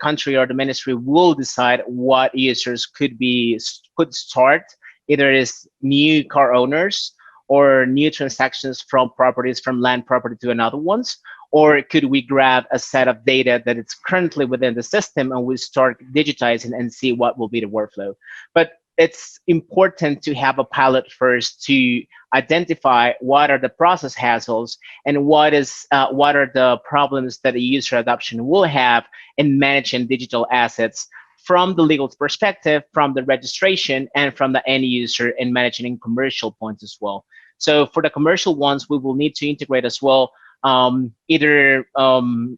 country or the ministry will decide what users could start, either as new car owners or new transactions from properties from land property to another ones, or could we grab a set of data that is currently within the system and we start digitizing and see what will be the workflow. But it's important to have a pilot first to identify what are the process hassles and what are the problems that a user adoption will have in managing digital assets from the legal perspective, from the registration, and from the end user in managing commercial points as well. So for the commercial ones, we will need to integrate as well either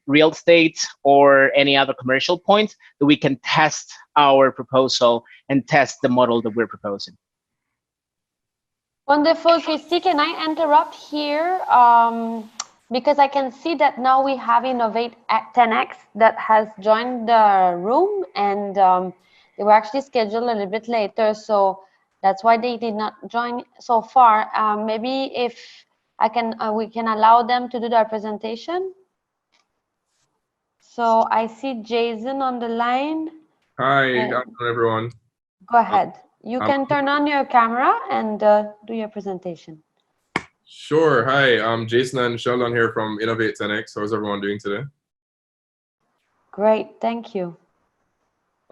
real estate or any other commercial point that we can test our proposal and test the model that we're proposing. Wonderful, Kristie. Can I interrupt here? Because I can see that now we have Innovate at 10X that has joined the room, and they were actually scheduled a little bit later, so that's why they did not join so far. Maybe if I can, we can allow them to do their presentation. So I see Jason on the line. Hi, good afternoon, everyone. Go ahead. You can turn on your camera and do your presentation. Sure. Hi, I'm Jason and Sheldon here from Innovate 10X. How's everyone doing today? Great, thank you.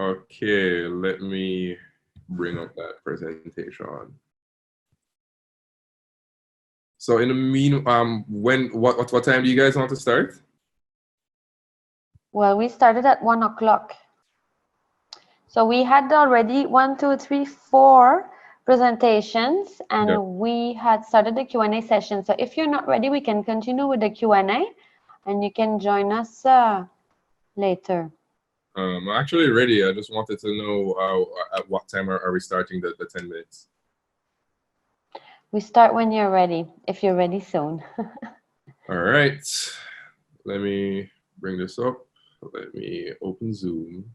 Okay, let me bring up that presentation. So in the meantime, what time do you guys want to start? Well, we started at 1 o'clock. So we had already 1, 2, 3, 4 presentations, and Yep. we had started the Q&A session. So if you're not ready, we can continue with the Q&A, and you can join us later. I'm actually ready. I just wanted to know at what time are we starting the 10 minutes? We start when you're ready, if you're ready soon. All right. Let me bring this up. Let me open Zoom.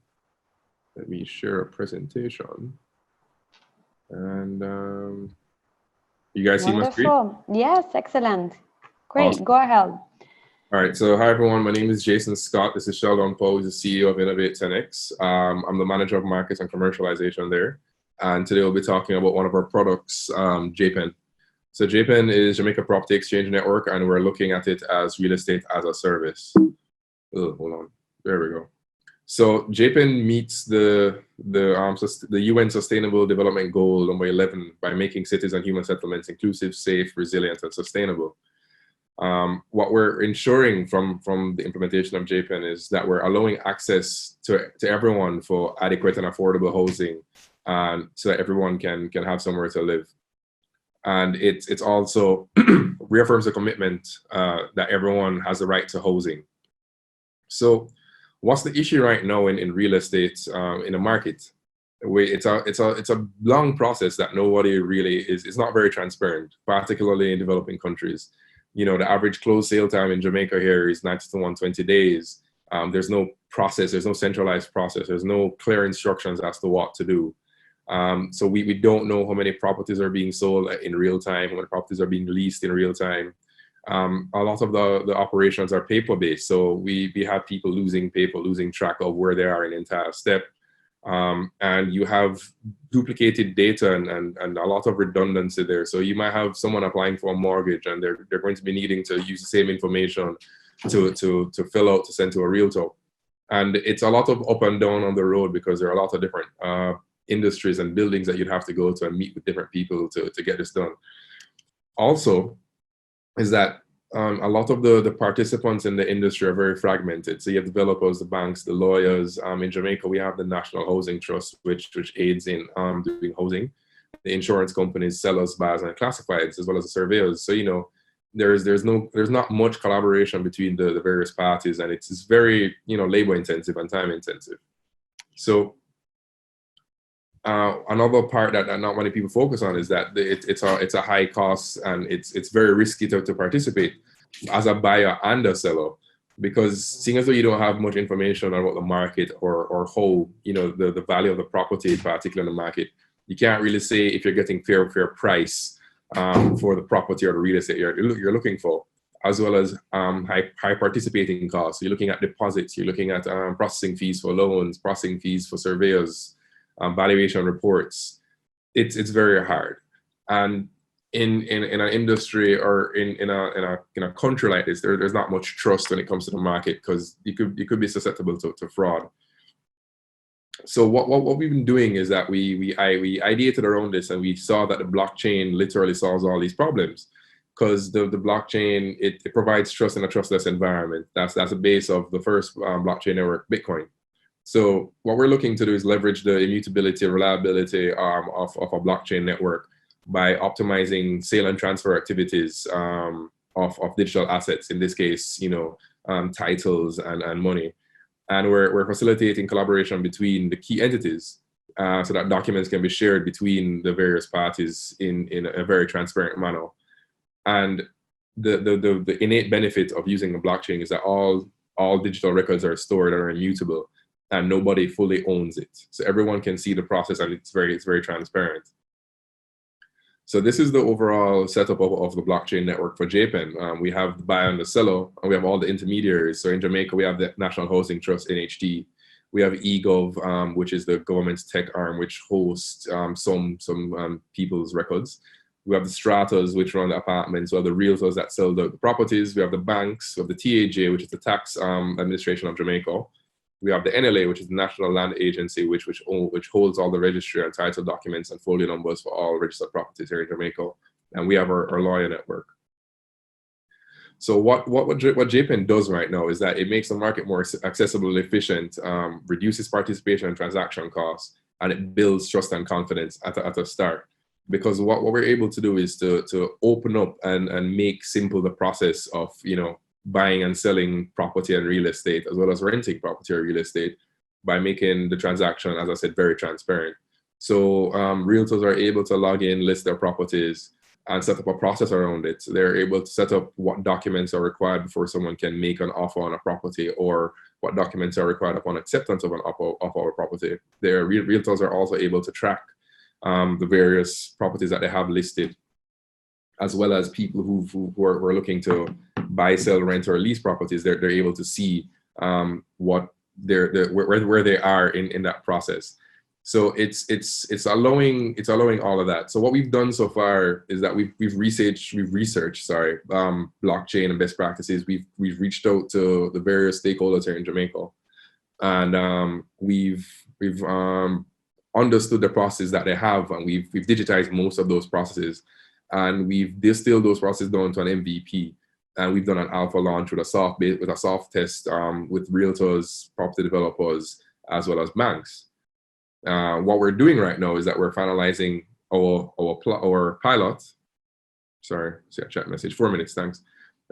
Let me share a presentation. And you guys see my screen? Wonderful. Yes, excellent. Great, Awesome. go ahead. All right, so hi everyone, my name is Jason Scott. This is Sheldon Poe, who's the CEO of Innovate 10X. I'm the manager of markets and commercialization there. And today we'll be talking about one of our products, JPEN. So JPEN is Jamaica Property Exchange Network, and we're looking at it as real estate as a service. Oh, hold on, there we go. So JPEN meets the UN Sustainable Development Goal number 11 by making cities and human settlements inclusive, safe, resilient, and sustainable. What we're ensuring from the implementation of JPEN is that we're allowing access to everyone for adequate and affordable housing, so that everyone can have somewhere to live. And it's also reaffirms the commitment that everyone has the right to housing. So what's the issue right now in real estate in the market? It's a long process that nobody really is not very transparent, particularly in developing countries. You know, the average closed sale time in Jamaica here is 90 to 120 days. There's no process, there's no centralized process, there's no clear instructions as to what to do. So we don't know how many properties are being sold in real time, how many properties are being leased in real time. A lot of the operations are paper-based, so we have people losing paper, losing track of where they are in the entire step. And you have duplicated data and a lot of redundancy there. So you might have someone applying for a mortgage and they're going to be needing to use the same information to fill out to send to a realtor. And it's a lot of up and down on the road because there are a lot of different industries and buildings that you'd have to go to and meet with different people to get this done. Also, is that a lot of the participants in the industry are very fragmented. So you have developers, the banks, the lawyers. In Jamaica, we have the National Housing Trust, which aids in doing housing. The insurance companies, sellers, buyers, and classifieds, as well as the surveyors. So, you know, there's not much collaboration between the various parties, and it's very, you know, labor intensive and time intensive. So another part that not many people focus on is that it's a high cost and it's very risky to participate as a buyer and a seller, because seeing as though you don't have much information about the market or how, you know, the value of the property, particularly in the market, you can't really say if you're getting fair price for the property or the real estate you're looking for, as well as high participating costs. So you're looking at deposits, you're looking at processing fees for loans, processing fees for surveyors, valuation reports. It's very hard. And in an industry or in a country like this, there's not much trust when it comes to the market, because you could be susceptible to fraud. So what we've been doing is that we ideated around this, and we saw that the blockchain literally solves all these problems, because the blockchain, it provides trust in a trustless environment. That's the base of the first blockchain network, Bitcoin. So what we're looking to do is leverage the immutability, reliability of a blockchain network by optimizing sale and transfer activities of digital assets, in this case, you know, titles and money. And we're facilitating collaboration between the key entities so that documents can be shared between the various parties in a very transparent manner. And the innate benefit of using a blockchain is that all digital records are stored and are immutable, and nobody fully owns it. So everyone can see the process, and it's very transparent. So this is the overall setup of the blockchain network for JPEN. We have the buyer and the seller, and we have all the intermediaries. So in Jamaica, we have the National Housing Trust, NHT. We have eGov, which is the government's tech arm, which hosts some people's records. We have the stratas, which run the apartments. We have the realtors that sell the properties. We have the banks. We have the TAJ, which is the Tax Administration of Jamaica. We have the NLA, which is the National Land Agency, which holds all the registry and title documents and folio numbers for all registered properties here in Jamaica. And we have our lawyer network. So what JPEN does right now is that it makes the market more accessible and efficient, reduces participation and transaction costs, and it builds trust and confidence at the start. Because what we're able to do is to open up and make simple the process of, you know, buying and selling property and real estate, as well as renting property or real estate, by making the transaction, as I said, very transparent. So realtors are able to log in, list their properties, and set up a process around it. They're able to set up what documents are required before someone can make an offer on a property, or what documents are required upon acceptance of an offer of our property. Their realtors are also able to track the various properties that they have listed, as well as people who are looking to buy, sell, rent, or lease properties, they're able to see what where they are in that process. So it's allowing all of that. So what we've done so far is that we've researched blockchain and best practices. We've reached out to the various stakeholders here in Jamaica, and we've understood the process that they have, and we've digitized most of those processes, and we've distilled those processes down to an MVP. And we've done an alpha launch with a soft test with realtors, property developers, as well as banks. What we're doing right now is that we're finalizing our pilot. Sorry, see a chat message. 4 minutes, thanks.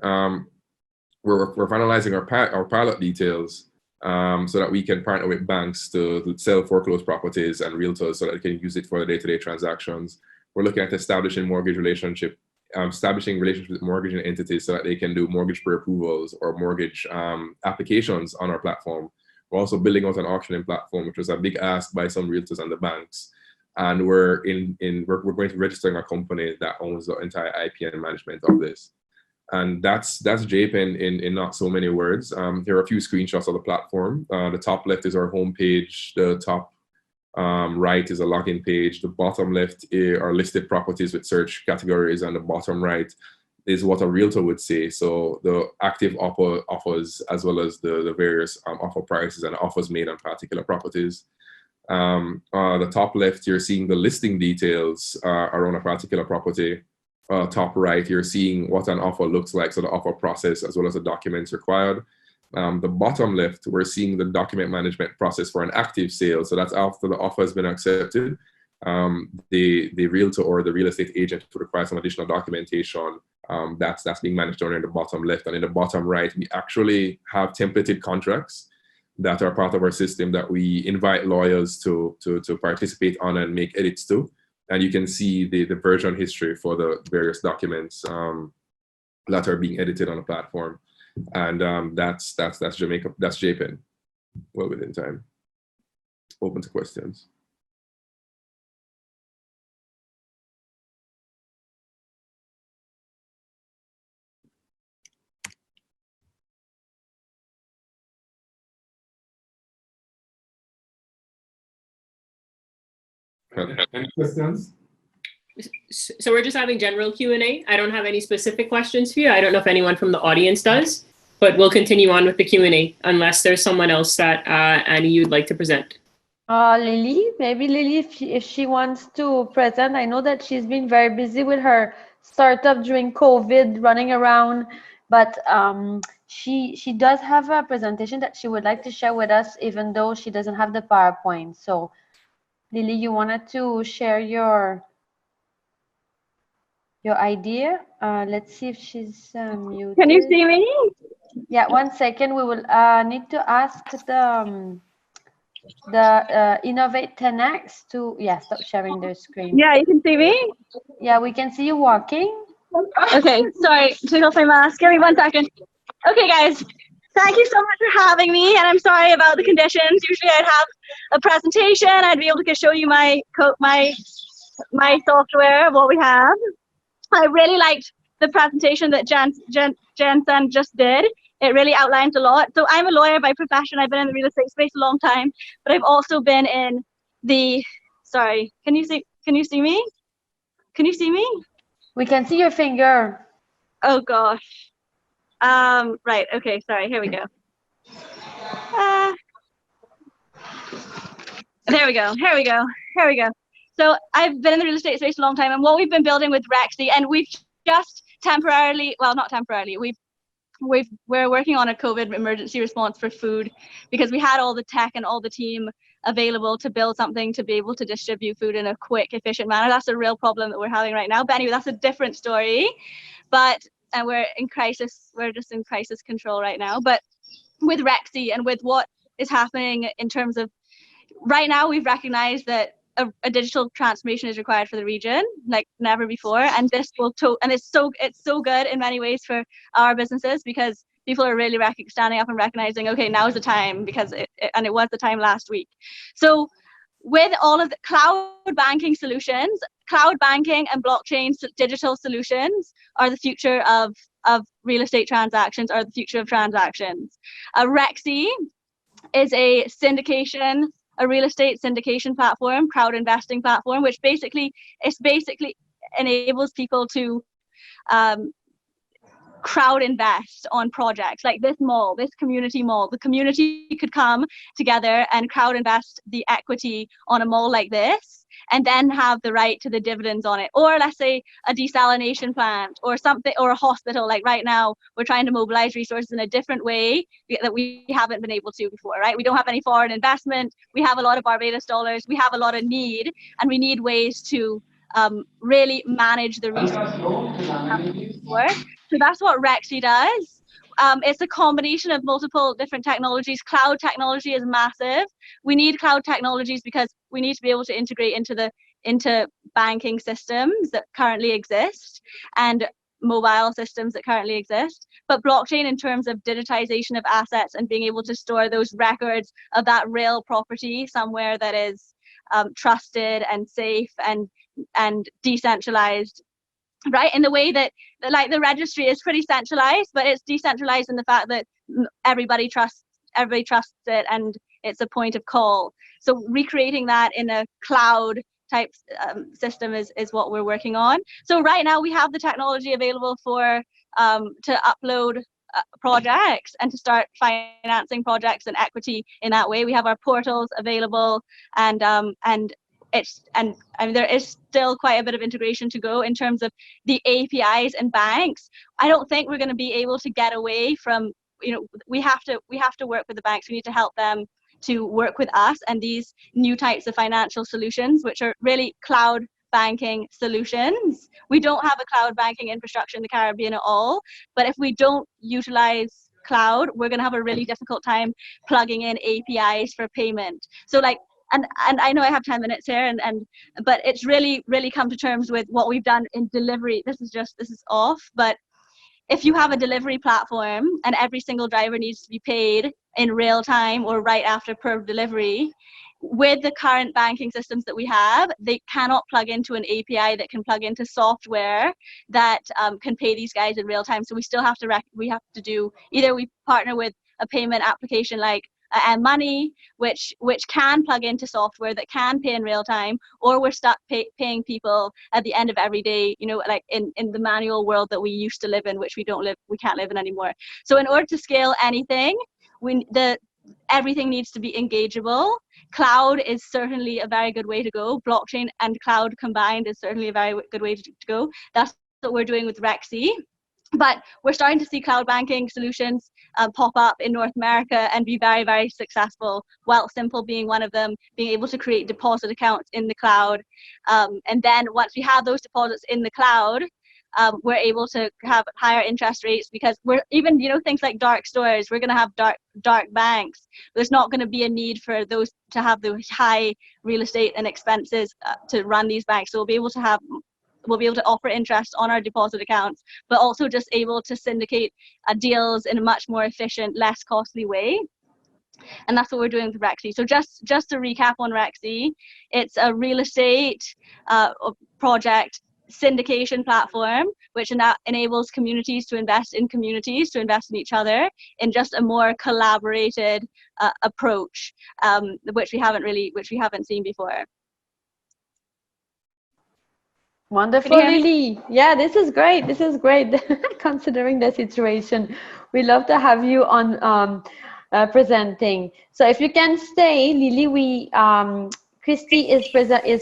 We're finalizing our pilot details so that we can partner with banks to sell foreclosed properties and realtors so that they can use it for the day-to-day transactions. We're looking at establishing relationships with mortgaging entities so that they can do mortgage pre-approvals or mortgage applications on our platform. We're also building out an auctioning platform, which was a big ask by some realtors and the banks. And we're going to register a company that owns the entire IP and management of this. And that's JPEN in not so many words. Here are a few screenshots of the platform. The top left is our homepage. The top right is a login page. The bottom left are listed properties with search categories, and the bottom right is what a realtor would say. So the active offers, as well as the various offer prices and offers made on particular properties. The top left, you're seeing the listing details around a particular property. Top right, you're seeing what an offer looks like, so the offer process as well as the documents required. The bottom left, we're seeing the document management process for an active sale. So that's after the offer has been accepted. The realtor or the real estate agent would require some additional documentation. That's being managed down in the bottom left. And in the bottom right, we actually have templated contracts that are part of our system that we invite lawyers to participate on and make edits to. And you can see the version history for the various documents that are being edited on the platform. And that's Jamaica, that's JPEN, well within time. Open to questions. Any questions? So we're just having general Q&A. I don't have any specific questions for you. I don't know if anyone from the audience does, but we'll continue on with the Q&A unless there's someone else that Annie, you'd like to present. Lily, maybe Lily, if she wants to present. I know that she's been very busy with her startup during COVID, running around, but she does have a presentation that she would like to share with us, even though she doesn't have the PowerPoint. So Lily, you wanted to share your idea. Let's see if she's muted. Can you see me? Yeah, 1 second. We will need to ask the Innovate 10X to stop sharing their screen. Yeah, you can see me? Yeah, we can see you walking. Okay, sorry, take off my mask. Give me 1 second. Okay, guys, thank you so much for having me, and I'm sorry about the conditions. Usually I'd have a presentation, I'd be able to show you my software of what we have. I really liked the presentation that Jensen just did. It really outlines a lot. So I'm a lawyer by profession. I've been in the real estate space a long time, but I've also been in the, sorry, can you see me? Can you see me? We can see your finger. Oh gosh. Right, okay, sorry, here we go. There we go. So I've been in the real estate space a long time, and what we've been building with Rexy, and we've just temporarily, well, not temporarily, we're working on a COVID emergency response for food because we had all the tech and all the team available to build something to be able to distribute food in a quick, efficient manner. That's a real problem that we're having right now. But anyway, that's a different story. And we're in crisis, we're just in crisis control right now. But with Rexy and with what is happening in terms of, right now we've recognized that a digital transformation is required for the region like never before, and this will it's so good in many ways for our businesses because people are really standing up and recognizing, okay, now's the time, because it was the time last week. So with all of the cloud banking solutions, cloud banking and blockchain digital solutions are the future of real estate transactions, are the future of transactions. Rexy is a real estate syndication platform, crowd investing platform, which basically enables people to crowd invest on projects like this mall, this community mall. The community could come together and crowd invest the equity on a mall like this, and then have the right to the dividends on it. Or let's say a desalination plant or something, or a hospital. Like right now, we're trying to mobilize resources in a different way that we haven't been able to before, right? We don't have any foreign investment. We have a lot of Barbados dollars. We have a lot of need, and we need ways to really manage the resources. So that's what Rexy does. It's a combination of multiple different technologies. Cloud technology is massive. We need cloud technologies because we need to be able to integrate into banking systems that currently exist and mobile systems that currently exist. But blockchain, in terms of digitization of assets and being able to store those records of that real property somewhere that is trusted and safe and decentralized, right? In the way that like the registry is pretty centralized, but it's decentralized in the fact that everybody trusts it, and it's a point of call. So recreating that in a cloud type system is what we're working on. So right now we have the technology available for to upload projects and to start financing projects and equity in that way. We have our portals available, and there is still quite a bit of integration to go in terms of the APIs and banks. I don't think we're going to be able to get away from, we have to work with the banks. We need to help them to work with us and these new types of financial solutions, which are really cloud banking solutions. We don't have a cloud banking infrastructure in the Caribbean at all, but if we don't utilize cloud, we're going to have a really difficult time plugging in APIs for payment. So like, and I know I have 10 minutes here, but it's really come to terms with what we've done in delivery. This is off, but if you have a delivery platform and every single driver needs to be paid in real time or right after per delivery, with the current banking systems that we have, they cannot plug into an API that can plug into software that can pay these guys in real time. So we still have to do, either we partner with a payment application like money, which can plug into software that can pay in real time, or we're stuck paying people at the end of every day, like in the manual world that we used to live in, which we can't live in anymore. So in order to scale anything, everything needs to be engageable. Cloud is certainly a very good way to go. Blockchain and cloud combined is certainly a very good way to go. That's what we're doing with Rexy. But we're starting to see cloud banking solutions pop up in North America and be very, very successful. Wealthsimple being one of them, being able to create deposit accounts in the cloud. And then once we have those deposits in the cloud, we're able to have higher interest rates, because we're even, things like dark stores, we're going to have dark banks. There's not going to be a need for those to have those high real estate and expenses to run these banks. So we'll be able to offer interest on our deposit accounts, but also just able to syndicate deals in a much more efficient, less costly way. And that's what we're doing with Rexy. So just to recap on Rexy, it's a real estate project syndication platform, which enables communities to invest in each other in just a more collaborated approach, which we haven't seen before. Wonderful, Lily. Yeah, this is great. Considering the situation, we love to have you on presenting. So if you can stay, Lily, Kristie is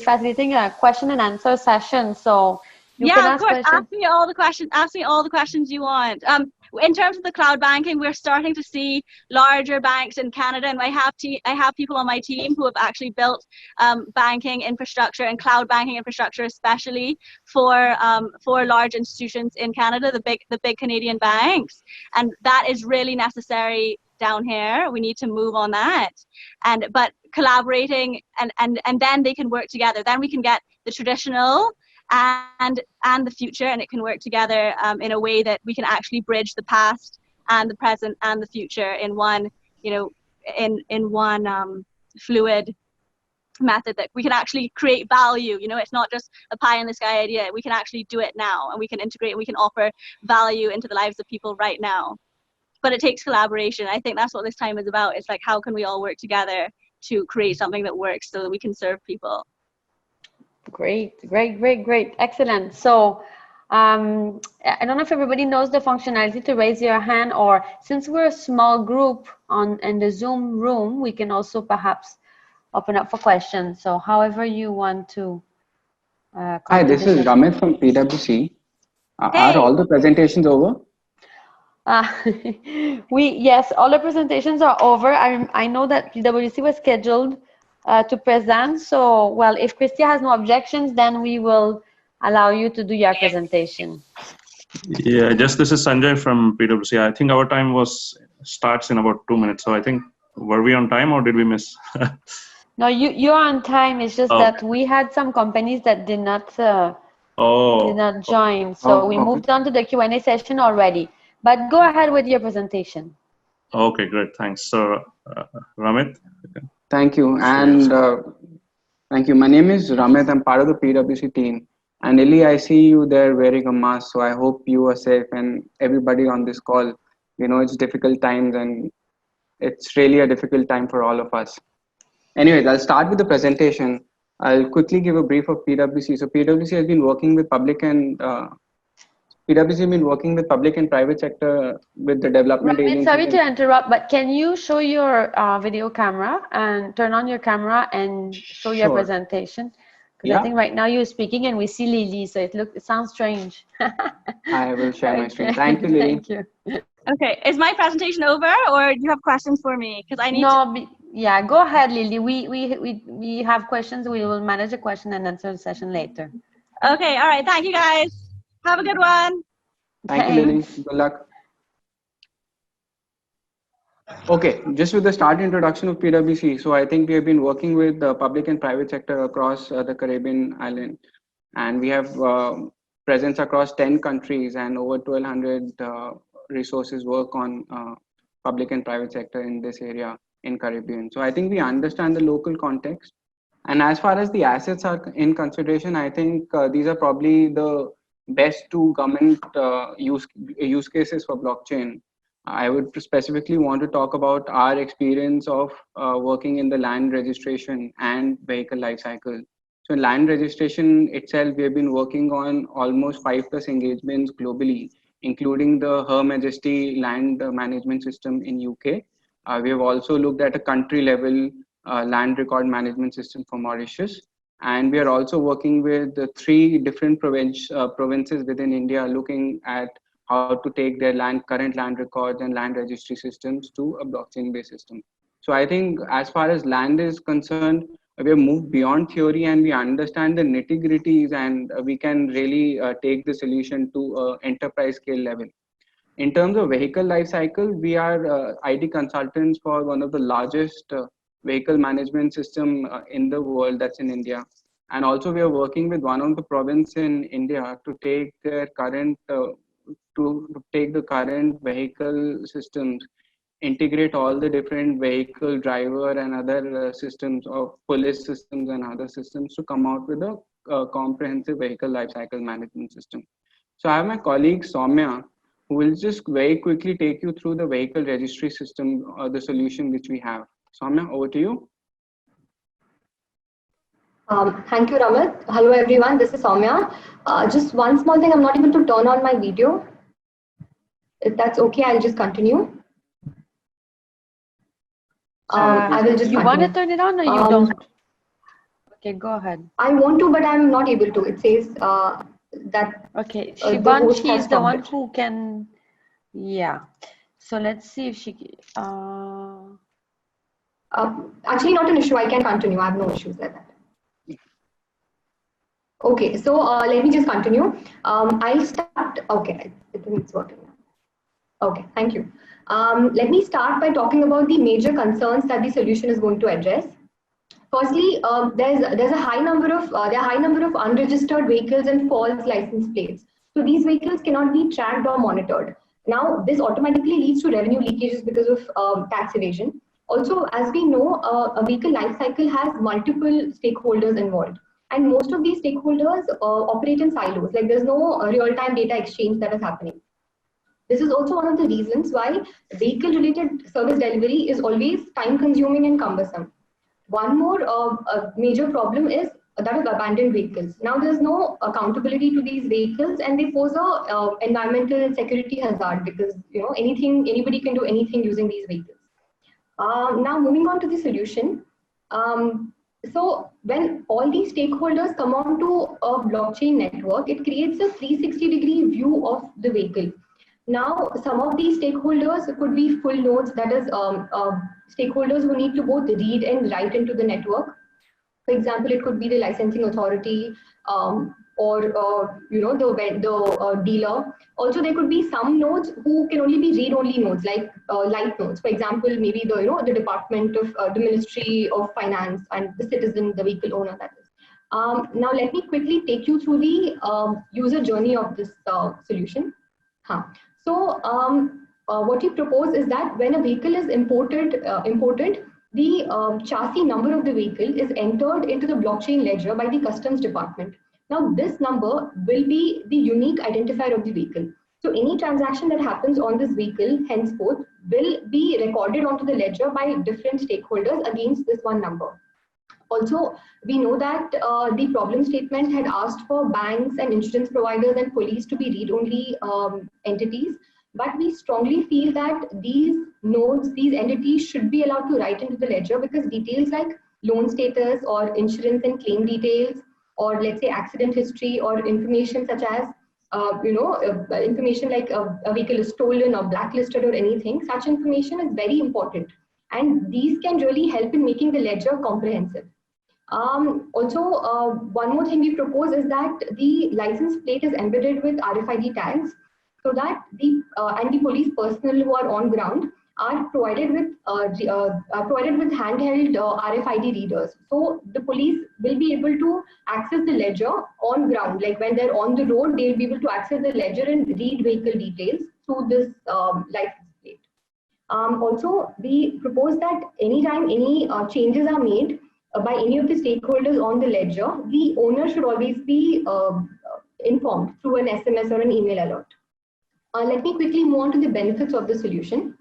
facilitating a question and answer session. So you can ask questions. Ask me all the questions you want. In terms of the cloud banking, we're starting to see larger banks in Canada, and I have people on my team who have actually built banking infrastructure and cloud banking infrastructure, especially for large institutions in Canada, the big Canadian banks, and that is really necessary down here. We need to move on that, but collaborating and then they can work together. Then we can get the traditional and the future, and it can work together in a way that we can actually bridge the past and the present and the future in one, in one fluid method that we can actually create value. You know, it's not just a pie in the sky idea. We can actually do it now, and we can integrate, and we can offer value into the lives of people right now. But it takes collaboration. I think that's what this time is about. It's like, how can we all work together to create something that works so that we can serve people? Great. Excellent. So I don't know if everybody knows the functionality to raise your hand, or since we're a small group in the Zoom room, we can also perhaps open up for questions. So however you want to. Hi, this is Ramit from PwC. Hey. Are all the presentations over? Yes, all the presentations are over. I know that PwC was scheduled to present. So, well, if Kristie has no objections, then we will allow you to do your presentation. Yeah, this is Sanjay from PwC. I think our time starts in about 2 minutes. So I think, were we on time or did we miss? No, you're on time. It's just that we had some companies that did not join. So we moved on to the Q&A session already. But go ahead with your presentation. Okay, great. Thanks. So, Ramit. Thank you. And thank you. My name is Ramit. I'm part of the PwC team. And Lily, I see you there wearing a mask. So I hope you are safe, and everybody on this call. You know, it's difficult times, and it's really a difficult time for all of us. Anyways, I'll start with the presentation. I'll quickly give a brief of PwC. So PwC has been working with public and private sector with the development agency. Sorry to interrupt, but can you show your video camera and turn on your camera and show your presentation? Because I think right now you're speaking and we see Lily, so it sounds strange. I will share my screen. Thank you, Lily. Thank you. Okay, is my presentation over, or do you have questions for me? Because I need yeah, go ahead, Lily. We have questions. We will manage a question and answer session later. Okay, all right. Thank you, guys. Have a good one. Thank you, Lily. Good luck. Okay, just with the start introduction of PwC. So I think we have been working with the public and private sector across the Caribbean island, and we have presence across 10 countries, and over 1,200 resources work on public and private sector in this area in Caribbean. So I think we understand the local context. And as far as the assets are in consideration, I think these are probably the best two government use cases for blockchain. I would specifically want to talk about our experience of working in the land registration and vehicle lifecycle. So in land registration itself, we have been working on almost 5+ engagements globally, including the Her Majesty land management system in UK. We have also looked at a country level land record management system for Mauritius. And we are also working with the 3 different provinces within India, looking at how to take their current land records and land registry systems to a blockchain-based system. So I think as far as land is concerned, we have moved beyond theory and we understand the nitty-gritties, and we can really take the solution to enterprise scale level. In terms of vehicle lifecycle, we are IT consultants for one of the largest vehicle management system in the world, that's in India. And also we are working with one of the province in India to take their current the current vehicle systems, integrate all the different vehicle driver and other systems of police systems and other systems to come out with a comprehensive vehicle lifecycle management system. So I have my colleague Soumya, who will just very quickly take you through the vehicle registry system, the solution which we have. Soumya, over to you. Thank you, Ramit. Hello, everyone. This is Soumya. Just one small thing. I'm not able to turn on my video. If that's okay, I'll just continue. I will just. You want to turn it on or you don't? Okay, go ahead. I want to, but I'm not able to. It says that. Okay, Shivan, she's the one who can. Yeah. So let's see if she. Actually, not an issue. I can continue. I have no issues like that. Okay, so let me just continue. I'll start. Okay, I think it's working now. Okay, thank you. Let me start by talking about the major concerns that the solution is going to address. Firstly, there's a high number of unregistered vehicles and false license plates. So these vehicles cannot be tracked or monitored. Now, this automatically leads to revenue leakages because of tax evasion. Also, as we know, a vehicle life cycle has multiple stakeholders involved. And most of these stakeholders operate in silos, like there's no real-time data exchange that is happening. This is also one of the reasons why vehicle-related service delivery is always time-consuming and cumbersome. One more major problem is that of abandoned vehicles. Now there's no accountability to these vehicles, and they pose a environmental security hazard because anybody can do anything using these vehicles. Now moving on to the solution. So when all these stakeholders come onto a blockchain network, it creates a 360-degree view of the vehicle. Now, some of these stakeholders could be full nodes, that is stakeholders who need to both read and write into the network. For example, it could be the licensing authority or the dealer. Also, there could be some nodes who can only be read-only nodes, like light nodes. For example, maybe the Department of the Ministry of Finance and the citizen, the vehicle owner, that is. Now, let me quickly take you through the user journey of this solution. So what we propose is that when a vehicle is imported, the chassis number of the vehicle is entered into the blockchain ledger by the customs department. Now this number will be the unique identifier of the vehicle. So any transaction that happens on this vehicle henceforth will be recorded onto the ledger by different stakeholders against this one number. Also, we know that the problem statement had asked for banks and insurance providers and police to be read-only entities, but we strongly feel that these nodes, these entities should be allowed to write into the ledger because details like loan status or insurance and claim details, or let's say accident history or information such as information like a vehicle is stolen or blacklisted or anything, such information is very important. And these can really help in making the ledger comprehensive. Also, one more thing we propose is that the license plate is embedded with RFID tags, so that the police personnel who are on ground are provided with handheld RFID readers. So the police will be able to access the ledger on ground, like when they're on the road, they'll be able to access the ledger and read vehicle details through this license plate. Also, we propose that anytime any changes are made by any of the stakeholders on the ledger, the owner should always be informed through an SMS or an email alert. Let me quickly move on to the benefits of the solution.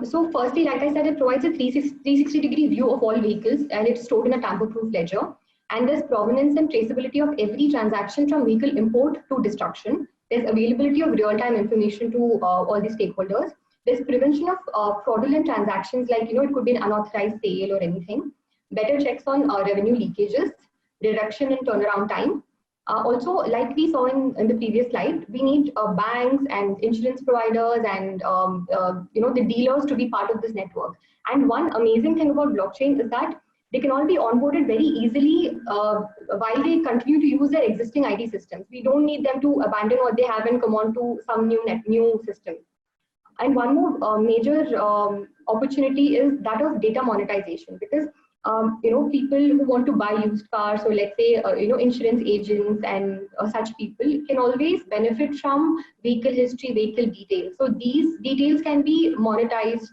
So firstly, like I said, it provides a 360-degree view of all vehicles, and it's stored in a tamper-proof ledger. And there's provenance and traceability of every transaction from vehicle import to destruction. There's availability of real-time information to all the stakeholders. There's prevention of fraudulent transactions, like it could be an unauthorized sale or anything. Better checks on revenue leakages, reduction in turnaround time. Also, like we saw in the previous slide, we need banks and insurance providers and the dealers to be part of this network. And one amazing thing about blockchain is that they can all be onboarded very easily while they continue to use their existing IT systems. We don't need them to abandon what they have and come on to some new system. And one more major opportunity is that of data monetization, because people who want to buy used cars, or let's say insurance agents and such people can always benefit from vehicle history, vehicle details. So these details can be monetized.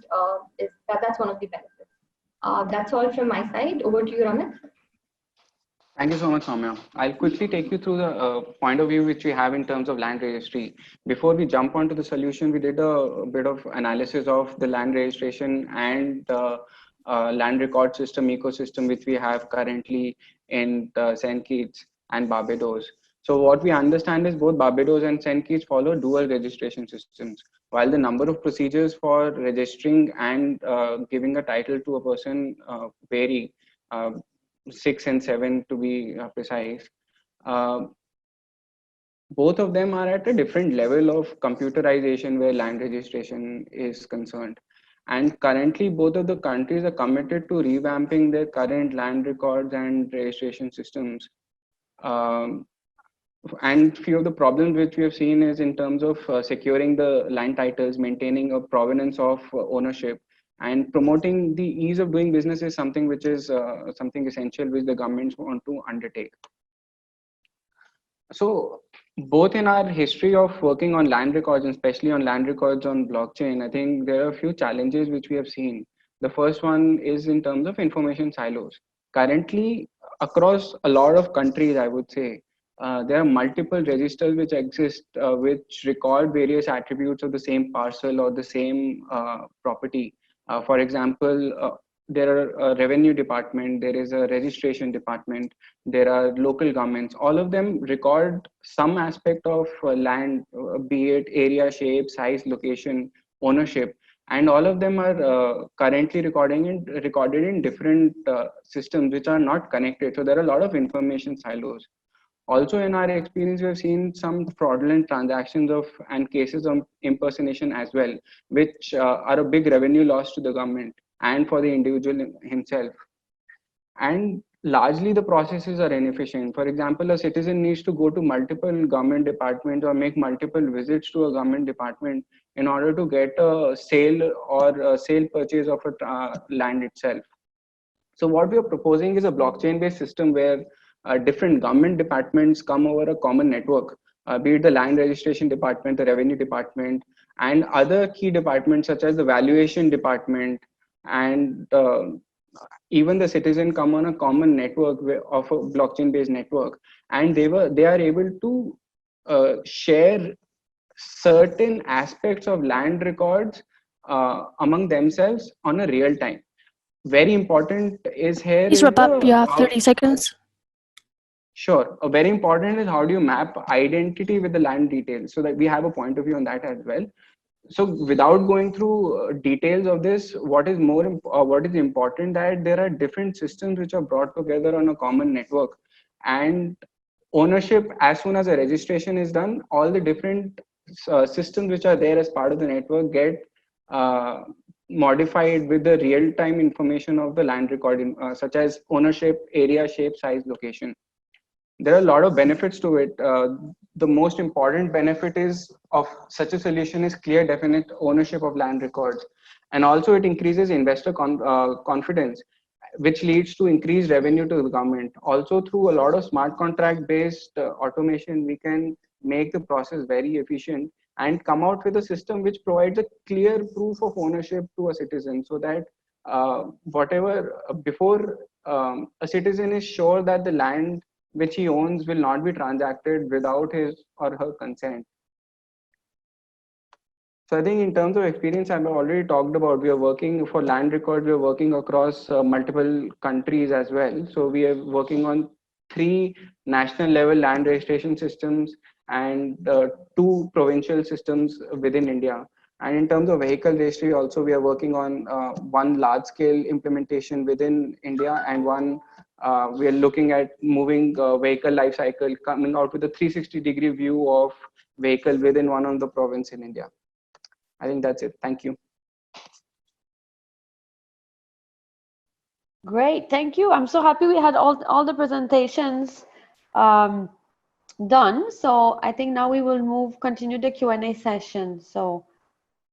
That's one of the benefits. That's all from my side. Over to you, Ramit. Thank you so much, Soumya. I'll quickly take you through the point of view which we have in terms of land registry. Before we jump onto the solution, we did a bit of analysis of the land registration and land record system ecosystem which we have currently in St. Kitts and Barbados. So what we understand is both Barbados and St. Kitts follow dual registration systems. While the number of procedures for registering and giving a title to a person vary, 6 and 7 to be precise, both of them are at a different level of computerization where land registration is concerned. And currently, both of the countries are committed to revamping their current land records and registration systems. And few of the problems which we have seen is in terms of securing the land titles, maintaining a provenance of ownership, and promoting the ease of doing business is something which is something essential which the governments want to undertake. So both in our history of working on land records, and especially on land records on blockchain, I think there are a few challenges which we have seen. The first one is in terms of information silos. Currently, across a lot of countries, I would say, there are multiple registers which exist, which record various attributes of the same parcel or the same property. For example, there are a revenue department, there is a registration department, there are local governments. All of them record some aspect of land, be it area, shape, size, location, ownership, and all of them are currently recorded in different systems which are not connected. So there are a lot of information silos. Also, in our experience, we have seen some fraudulent transactions and cases of impersonation as well, which are a big revenue loss to the government and for the individual himself. And largely the processes are inefficient. For example, a citizen needs to go to multiple government departments or make multiple visits to a government department in order to get a sale or a sale purchase of a land itself. So what we are proposing is a blockchain-based system where different government departments come over a common network, be it the land registration department, the revenue department, and other key departments such as the valuation department, and even the citizen come on a common network of a blockchain-based network, and they are able to share certain aspects of land records among themselves on a real time. Very important is here. Please wrap up. You have 30 seconds. Sure. Very important is how do you map identity with the land details, so that we have a point of view on that as well. So without going through details of this, what is important that there are different systems which are brought together on a common network, and ownership, as soon as a registration is done, all the different systems which are there as part of the network get modified with the real-time information of the land recording, such as ownership, area, shape, size, location. There are a lot of benefits to it. The most important benefit is of such a solution is clear, definite ownership of land records, and also it increases investor confidence, which leads to increased revenue to the government. Also, through a lot of smart contract based automation, we can make the process very efficient and come out with a system which provides a clear proof of ownership to a citizen, so that before a citizen is sure that the land which he owns will not be transacted without his or her consent. So I think in terms of experience, I've already talked about, we are working for land records, we are working across multiple countries as well. So we are working on 3 national level land registration systems and 2 provincial systems within India. And in terms of vehicle registry also, we are working on 1 large scale implementation within India, and 1 we are looking at moving vehicle life cycle, coming out with a 360-degree view of vehicle within one of the province in India. I think that's it. Thank you. Great, thank you. I'm so happy we had all the presentations done. So I think now we will continue the Q&A session. So